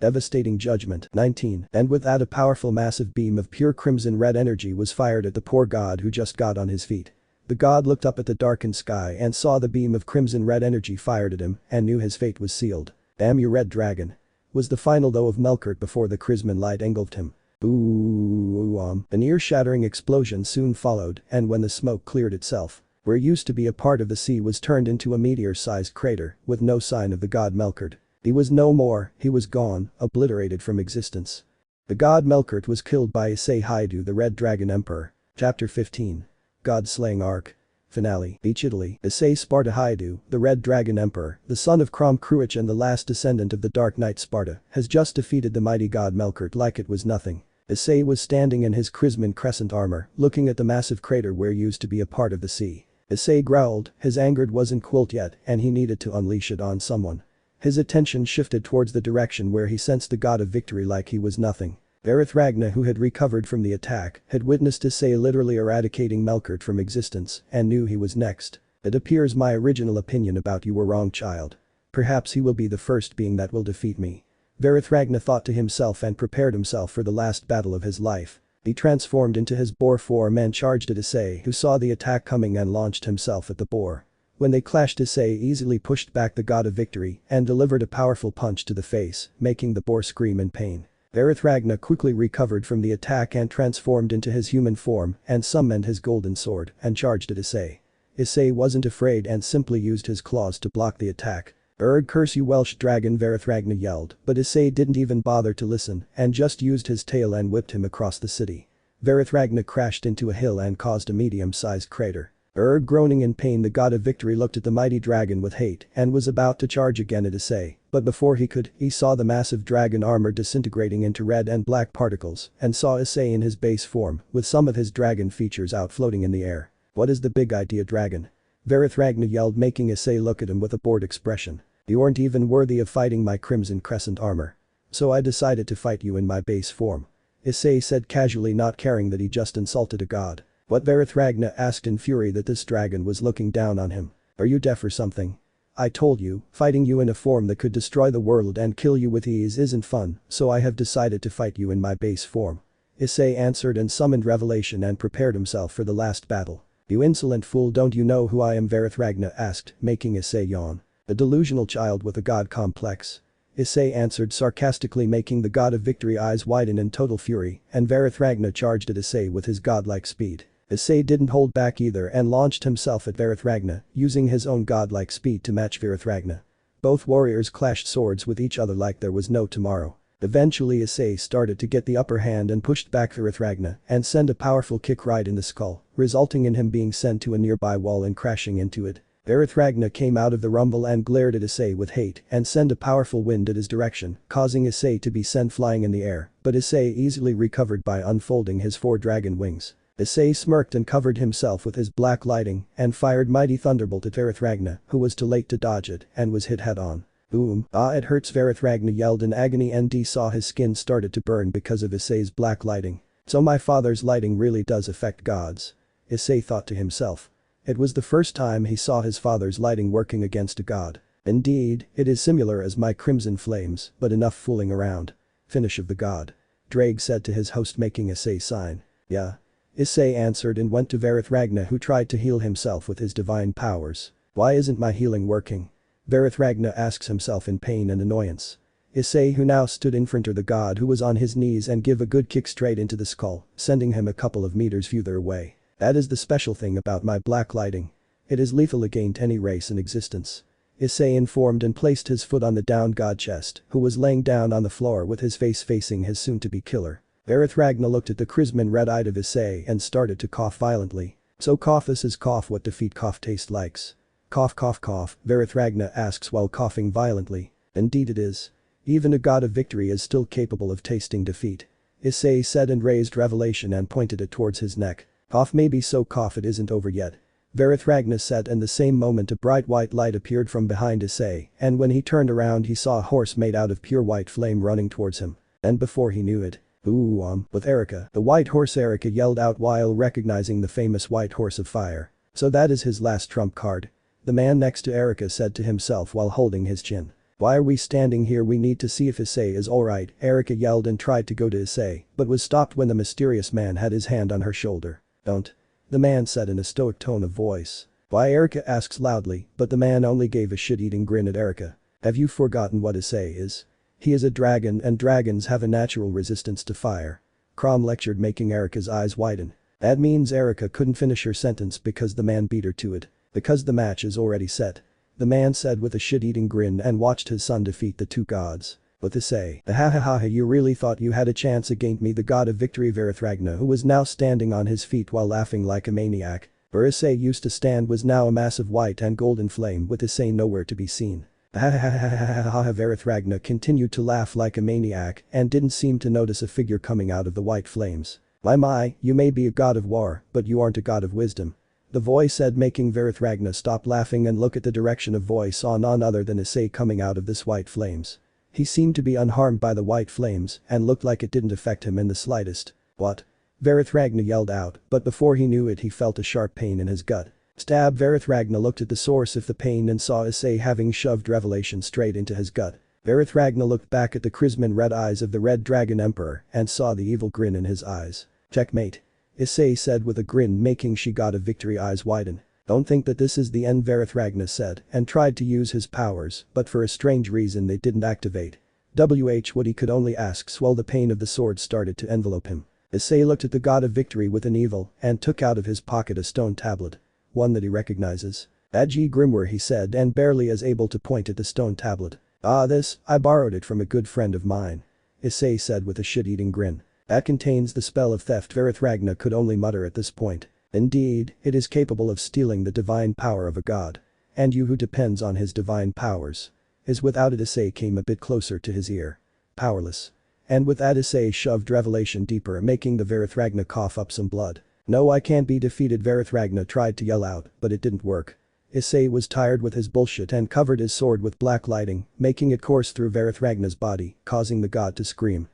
Devastating judgment. 19. And with that a powerful massive beam of pure crimson red energy was fired at the poor god who just got on his feet. The god looked up at the darkened sky and saw the beam of crimson red energy fired at him and knew his fate was sealed. Damn you red dragon. Was the final though of Melkert before the crimson light engulfed him. Boom. An ear-shattering explosion soon followed, and when the smoke cleared itself, where used to be a part of the sea was turned into a meteor-sized crater with no sign of the god Melkert. He was no more, he was gone, obliterated from existence. The god Melkert was killed by Isseihyoudou, the Red Dragon Emperor. Chapter 15. God-slaying arc. Finale. Beach Italy. Isseidragongod, the Red Dragon Emperor, the son of Cruach and the last descendant of the Dark Knight Sparta, has just defeated the mighty god Melkert like it was nothing. Issei was standing in his Crimson Crescent armor, looking at the massive crater where used to be a part of the sea. Issei growled, his anger wasn't quelled yet and he needed to unleash it on someone. His attention shifted towards the direction where he sensed the god of victory like he was nothing. Verethragna, who had recovered from the attack, had witnessed Issei literally eradicating Melkert from existence and knew he was next. It appears my original opinion about you were wrong, child. Perhaps he will be the first being that will defeat me. Verethragna thought to himself and prepared himself for the last battle of his life. He transformed into his boar form and charged at Issei, who saw the attack coming and launched himself at the boar. When they clashed, Issei easily pushed back the god of victory and delivered a powerful punch to the face, making the boar scream in pain. Verethragna quickly recovered from the attack and transformed into his human form and summoned his golden sword and charged at Issei. Issei wasn't afraid and simply used his claws to block the attack. Curse you Welsh dragon, Verethragna yelled, but Issei didn't even bother to listen and just used his tail and whipped him across the city. Verethragna crashed into a hill and caused a medium-sized crater. Groaning in pain, the god of victory looked at the mighty dragon with hate and was about to charge again at Issei, but before he could, he saw the massive dragon armor disintegrating into red and black particles and saw Issei in his base form with some of his dragon features out floating in the air. What is the big idea, dragon? Verethragna yelled, making Issei look at him with a bored expression. You aren't even worthy of fighting my Crimson Crescent armor. So I decided to fight you in my base form. Issei said casually, not caring that he just insulted a god. What? Verethragna asked in fury that this dragon was looking down on him. Are you deaf or something? I told you, fighting you in a form that could destroy the world and kill you with ease isn't fun, so I have decided to fight you in my base form. Issei answered and summoned Revelation and prepared himself for the last battle. You insolent fool, don't you know who I am? Verethragna asked, making Issei yawn. A delusional child with a god complex. Issei answered sarcastically, making the god of victory eyes widen in total fury, and Verethragna charged at Issei with his godlike speed. Issei didn't hold back either and launched himself at Verethragna, using his own godlike speed to match Verethragna. Both warriors clashed swords with each other like there was no tomorrow. Eventually Issei started to get the upper hand and pushed back Verethragna and sent a powerful kick right in the skull, resulting in him being sent to a nearby wall and crashing into it. Verethragna came out of the rumble and glared at Issei with hate and sent a powerful wind at his direction, causing Issei to be sent flying in the air, but Issei easily recovered by unfolding his 4 dragon wings. Issei smirked and covered himself with his black lighting and fired mighty thunderbolt at Verethragna, who was too late to dodge it and was hit head-on. Boom. Ah, it hurts, Verethragna yelled in agony and saw his skin started to burn because of Issei's black lighting. So my father's lighting really does affect gods. Issei thought to himself. It was the first time he saw his father's lighting working against a god. Indeed, it is similar as my crimson flames, but enough fooling around. Finish of the god. Drake said to his host, making Issei sign. Yeah. Issei answered and went to Verethragna, who tried to heal himself with his divine powers. Why isn't my healing working? Verethragna asks himself in pain and annoyance. Issei, who now stood in front of the god, who was on his knees, and give a good kick straight into the skull, sending him a couple of meters further away. That is the special thing about my black lighting. It is lethal against any race in existence. Issei informed and placed his foot on the downed god chest, who was laying down on the floor with his face facing his soon-to-be killer. Verethragna looked at the crimson red-eyed of Issei and started to cough violently. So cough, this is cough what defeat cough taste likes. Cough cough cough, Verethragna asks while coughing violently. Indeed it is. Even a god of victory is still capable of tasting defeat. Issei said and raised Revelation and pointed it towards his neck. Cough maybe so cough it isn't over yet. Verethragna said, and the same moment a bright white light appeared from behind Issei, and when he turned around he saw a horse made out of pure white flame running towards him. And before he knew it, with Erica, the white horse, Erica yelled out while recognizing the famous white horse of fire. So that is his last trump card. The man next to Erica said to himself while holding his chin. Why are we standing here? We need to see if Issei is alright, Erica yelled and tried to go to Issei, but was stopped when the mysterious man had his hand on her shoulder. Don't. The man said in a stoic tone of voice. Why? Erica asks loudly, but the man only gave a shit-eating grin at Erica. Have you forgotten what Issei is? He is a dragon and dragons have a natural resistance to fire. Crom lectured, making Erica's eyes widen. That means Erica couldn't finish her sentence because the man beat her to it. Because the match is already set. The man said with a shit-eating grin and watched his son defeat the two gods. With Issei, ha, you really thought you had a chance against me, the god of victory Verethragna, who was now standing on his feet while laughing like a maniac. Where Issei used to stand was now a massive white and golden flame with Issei nowhere to be seen. Verethragna continued to laugh like a maniac and didn't seem to notice a figure coming out of the white flames. My, you may be a god of war, but you aren't a god of wisdom. The voice said, making Verethragna stop laughing and look at the direction of voice saw none other than Issei coming out of this white flames. He seemed to be unharmed by the white flames and looked like it didn't affect him in the slightest. What? Verethragna yelled out, but before he knew it he felt a sharp pain in his gut. Stab! Verethragna looked at the source of the pain and saw Issei having shoved revelation straight into his gut. Verethragna looked back at the crimson red eyes of the Red Dragon Emperor and saw the evil grin in his eyes. Checkmate. Issei said with a grin, making she god of victory eyes widen. Don't think that this is the end, Verethragna said and tried to use his powers, but for a strange reason they didn't activate. What he could only ask while the pain of the sword started to envelope him. Issei looked at the god of victory with an evil and took out of his pocket a stone tablet. One that he recognizes. Ag Grimoire, he said, and barely as able to point at the stone tablet. This, I borrowed it from a good friend of mine. Issei said with a shit-eating grin. That contains the spell of theft, Verethragna could only mutter at this point. Indeed, it is capable of stealing the divine power of a god. And you who depends on his divine powers. Is without it. Issei came a bit closer to his ear. Powerless. And with that Issei shoved revelation deeper, making the Verethragna cough up some blood. No, I can't be defeated, Verethragna tried to yell out, but it didn't work. Issei was tired with his bullshit and covered his sword with black lighting, making it course through Verethragna's body, causing the god to scream.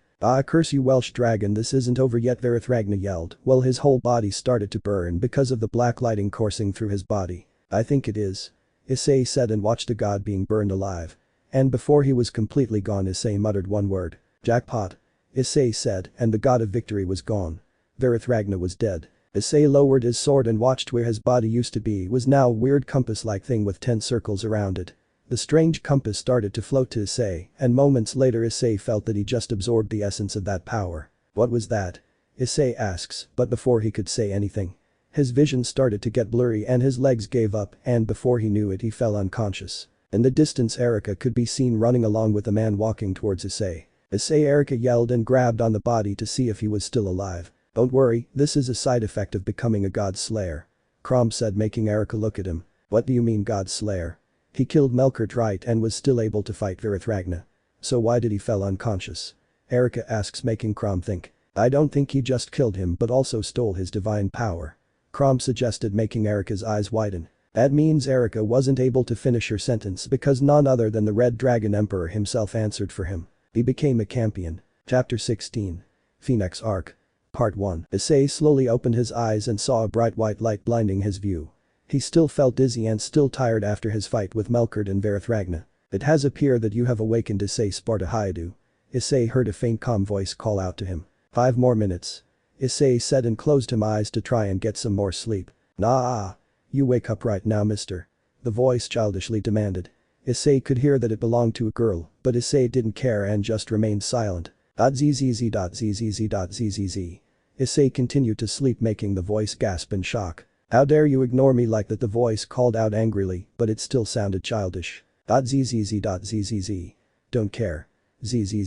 Curse you Welsh dragon, this isn't over yet, Verethragna yelled, while his whole body started to burn because of the black lighting coursing through his body. I think it is. Issei said and watched the god being burned alive. And before he was completely gone Issei muttered one word. Jackpot. Issei said, and the god of victory was gone. Verethragna was dead. Issei lowered his sword and watched where his body used to be was now a weird compass-like thing with 10 circles around it. The strange compass started to float to Issei, and moments later Issei felt that he just absorbed the essence of that power. What was that? Issei asks, but before he could say anything. His vision started to get blurry and his legs gave up, and before he knew it he fell unconscious. In the distance Erica could be seen running along with a man walking towards Issei. Erica yelled and grabbed on the body to see if he was still alive. Don't worry, this is a side effect of becoming a god slayer. Crom said, making Erica look at him. What do you mean god slayer? He killed Melkart right and was still able to fight Verethragna. So why did he fell unconscious? Erica asks, making Crom think. I don't think he just killed him but also stole his divine power. Crom suggested, making Erica's eyes widen. That means Erica wasn't able to finish her sentence because none other than the Red Dragon Emperor himself answered for him. He became a campion. Chapter 16. Phoenix Arc. Part 1. Issei slowly opened his eyes and saw a bright white light blinding his view. He still felt dizzy and still tired after his fight with Melkart and Verethragna. It has appeared that you have awakened isseihyoudou. Issei heard a faint calm voice call out to him. 5 more minutes. Issei said and closed his eyes to try and get some more sleep. Nah. You wake up right now, mister. The voice childishly demanded. Issei could hear that it belonged to a girl, but Issei didn't care and just remained silent. Zzz. Issei continued to sleep, making the voice gasp in shock. How dare you ignore me like that, the voice called out angrily, but it still sounded childish. Zzz. Don't care. Zzz.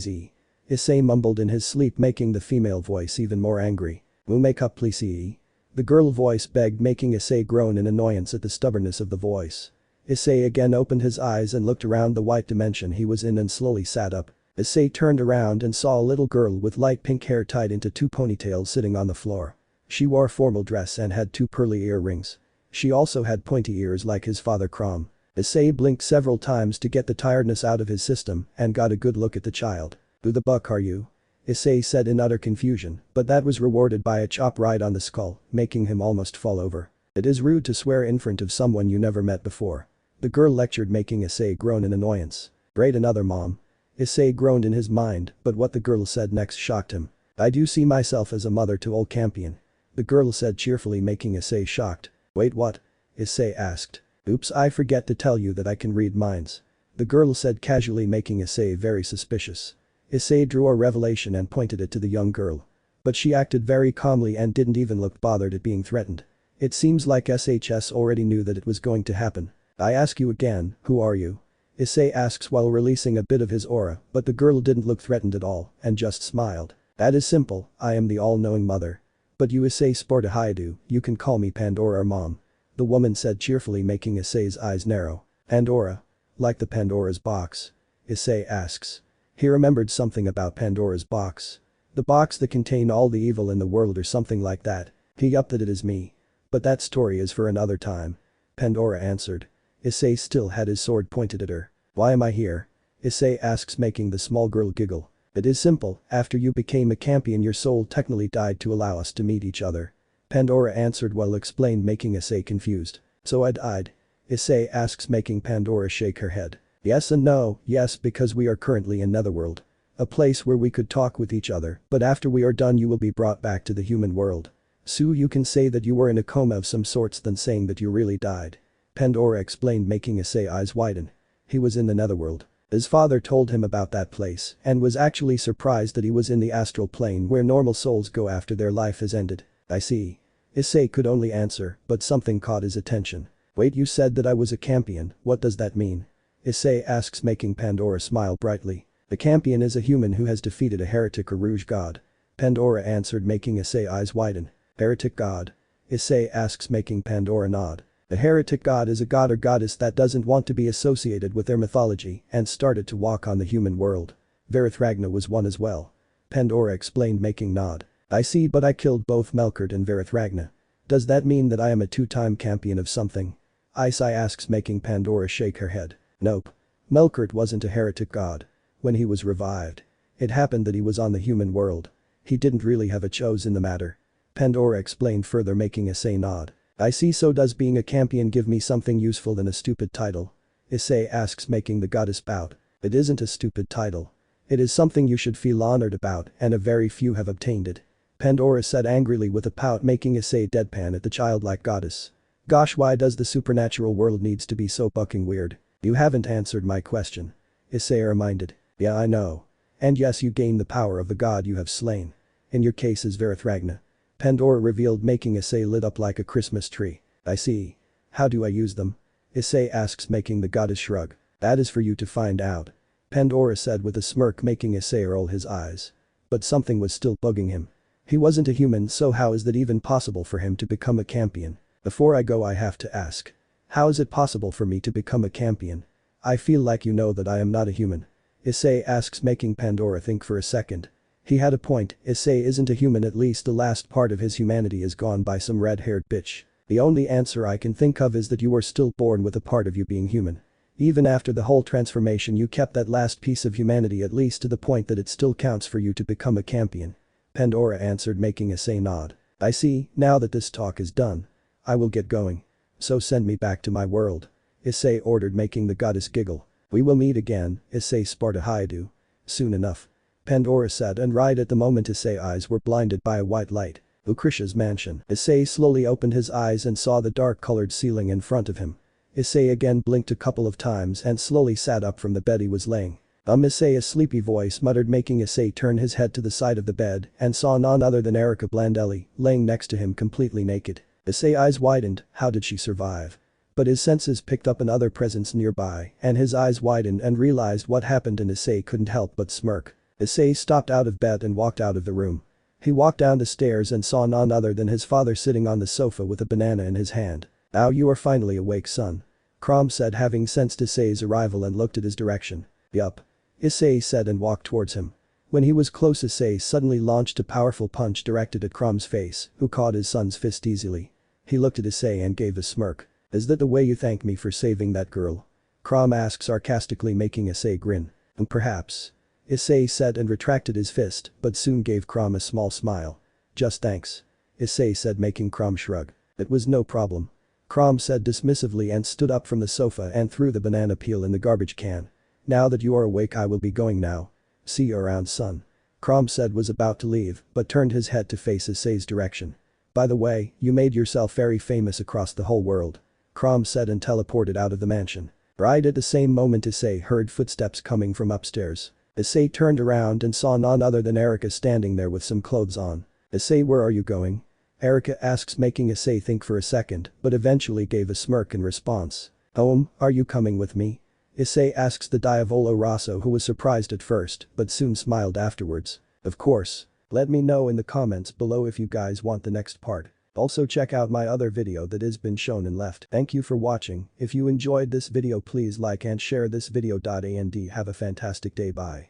Issei mumbled in his sleep, making the female voice even more angry. We'll make up, please. The girl voice begged, making Issei groan in annoyance at the stubbornness of the voice. Issei again opened his eyes and looked around the white dimension he was in and slowly sat up. Issei turned around and saw a little girl with light pink hair tied into 2 ponytails sitting on the floor. She wore a formal dress and had 2 pearly earrings. She also had pointy ears like his father Crom. Issei blinked several times to get the tiredness out of his system and got a good look at the child. "Who the buck are you?" Issei said in utter confusion, but that was rewarded by a chop right on the skull, making him almost fall over. "It is rude to swear in front of someone you never met before." The girl lectured, making Issei groan in annoyance. "Great, another mom." Issei groaned in his mind, but what the girl said next shocked him. "I do see myself as a mother to old Campion," the girl said cheerfully, making Issei shocked. "Wait, what?" Issei asked. "Oops, I forget to tell you that I can read minds," the girl said casually, making Issei very suspicious. Issei drew a revelation and pointed it to the young girl. But she acted very calmly and didn't even look bothered at being threatened. It seems like SHS already knew that it was going to happen. "I ask you again, who are you?" Issei asks while releasing a bit of his aura, but the girl didn't look threatened at all and just smiled. "That is simple, I am the all-knowing mother. But you isseiwhatif, you can call me Pandora or Mom," the woman said cheerfully, making Issei's eyes narrow. "Pandora? Like the Pandora's box?" Issei asks. He remembered something about Pandora's box. The box that contained all the evil in the world or something like that. He upped that it is me. "But that story is for another time," Pandora answered. Issei still had his sword pointed at her. "Why am I here?" Issei asks, making the small girl giggle. "It is simple, after you became a campion your soul technically died to allow us to meet each other," Pandora answered while explained, making Issei confused. "So I died?" Issei asks, making Pandora shake her head. "Yes and no, yes, because we are currently in Netherworld. A place where we could talk with each other, but after we are done you will be brought back to the human world. So you can say that you were in a coma of some sorts than saying that you really died," Pandora explained, making Issei eyes widen. He was in the Netherworld. His father told him about that place and was actually surprised that he was in the astral plane where normal souls go after their life has ended. "I see." Issei could only answer, but something caught his attention. "Wait, you said that I was a campion, what does that mean?" Issei asks, making Pandora smile brightly. "A campion is a human who has defeated a heretic or rouge god," Pandora answered, making Issei eyes widen. "Heretic god?" Issei asks, making Pandora nod. "A heretic god is a god or goddess that doesn't want to be associated with their mythology and started to walk on the human world. Verethragna was one as well," Pandora explained, making nod. "I see, but I killed both Melkart and Verethragna. Does that mean that I am a 2-time campion of something?" Issei asks, making Pandora shake her head. "Nope. Melkart wasn't a heretic god. When he was revived, it happened that he was on the human world. He didn't really have a choice in the matter," Pandora explained further, making Issei nod. "I see, so does being a campion give me something useful than a stupid title?" Issei asks, making the goddess pout. "It isn't a stupid title. It is something you should feel honored about and a very few have obtained it," Pandora said angrily with a pout, making Issei deadpan at the childlike goddess. "Gosh, why does the supernatural world needs to be so fucking weird?" "You haven't answered my question," Issei reminded. "Yeah, I know. And yes, you gain the power of the god you have slain. In your case is Verethragna," Pandora revealed, making Issei lit up like a Christmas tree. "I see. How do I use them?" Issei asks, making the goddess shrug. "That is for you to find out," Pandora said with a smirk, making Issei roll his eyes. But something was still bugging him. He wasn't a human, so how is that even possible for him to become a campion? "Before I go I have to ask. How is it possible for me to become a campion? I feel like you know that I am not a human," Issei asks, making Pandora think for a second. He had a point, Issei isn't a human, at least the last part of his humanity is gone by some red-haired bitch. "The only answer I can think of is that you were still born with a part of you being human. Even after the whole transformation you kept that last piece of humanity, at least to the point that it still counts for you to become a campion," Pandora answered, making Issei nod. "I see, now that this talk is done. I will get going. So send me back to my world," Issei ordered, making the goddess giggle. "We will meet again, isseiwhatif. Soon enough," Pandora said, and right at the moment Issei's eyes were blinded by a white light. Lucrecia's mansion. Issei slowly opened his eyes and saw the dark-colored ceiling in front of him. Issei again blinked a couple of times and slowly sat up from the bed he was laying. Issei, a sleepy voice muttered, making Issei turn his head to the side of the bed and saw none other than Erica Blandelli laying next to him completely naked. Issei's eyes widened, how did she survive? But his senses picked up another presence nearby and his eyes widened and realized what happened, and Issei couldn't help but smirk. Issei stopped out of bed and walked out of the room. He walked down the stairs and saw none other than his father sitting on the sofa with a banana in his hand. "Now you are finally awake, son," Crom said, having sensed Issei's arrival and looked at his direction. "Yup," Issei said and walked towards him. When he was close, Issei suddenly launched a powerful punch directed at Crom's face, who caught his son's fist easily. He looked at Issei and gave a smirk. "Is that the way you thank me for saving that girl?" Crom asked sarcastically, making Issei grin. "And perhaps." Issei said and retracted his fist, but soon gave Crom a small smile. "Just thanks." Issei said, making Crom shrug. "It was no problem." Crom said dismissively and stood up from the sofa and threw the banana peel in the garbage can. "Now that you are awake, I will be going now. See you around, son." Crom said was about to leave, but turned his head to face Issei's direction. "By the way, you made yourself very famous across the whole world." Crom said and teleported out of the mansion. Right at the same moment, Issei heard footsteps coming from upstairs. Issei turned around and saw none other than Erica standing there with some clothes on. "Issei, where are you going?" Erica asks, making Issei think for a second, but eventually gave a smirk in response. Are you coming with me?" Issei asks the Diavolo Rosso, who was surprised at first, but soon smiled afterwards. "Of course. Let me know in the comments below if you guys want the next part. Also check out my other video that has been shown and left. Thank you for watching. If you enjoyed this video, please like and share this video. And have a fantastic day. Bye.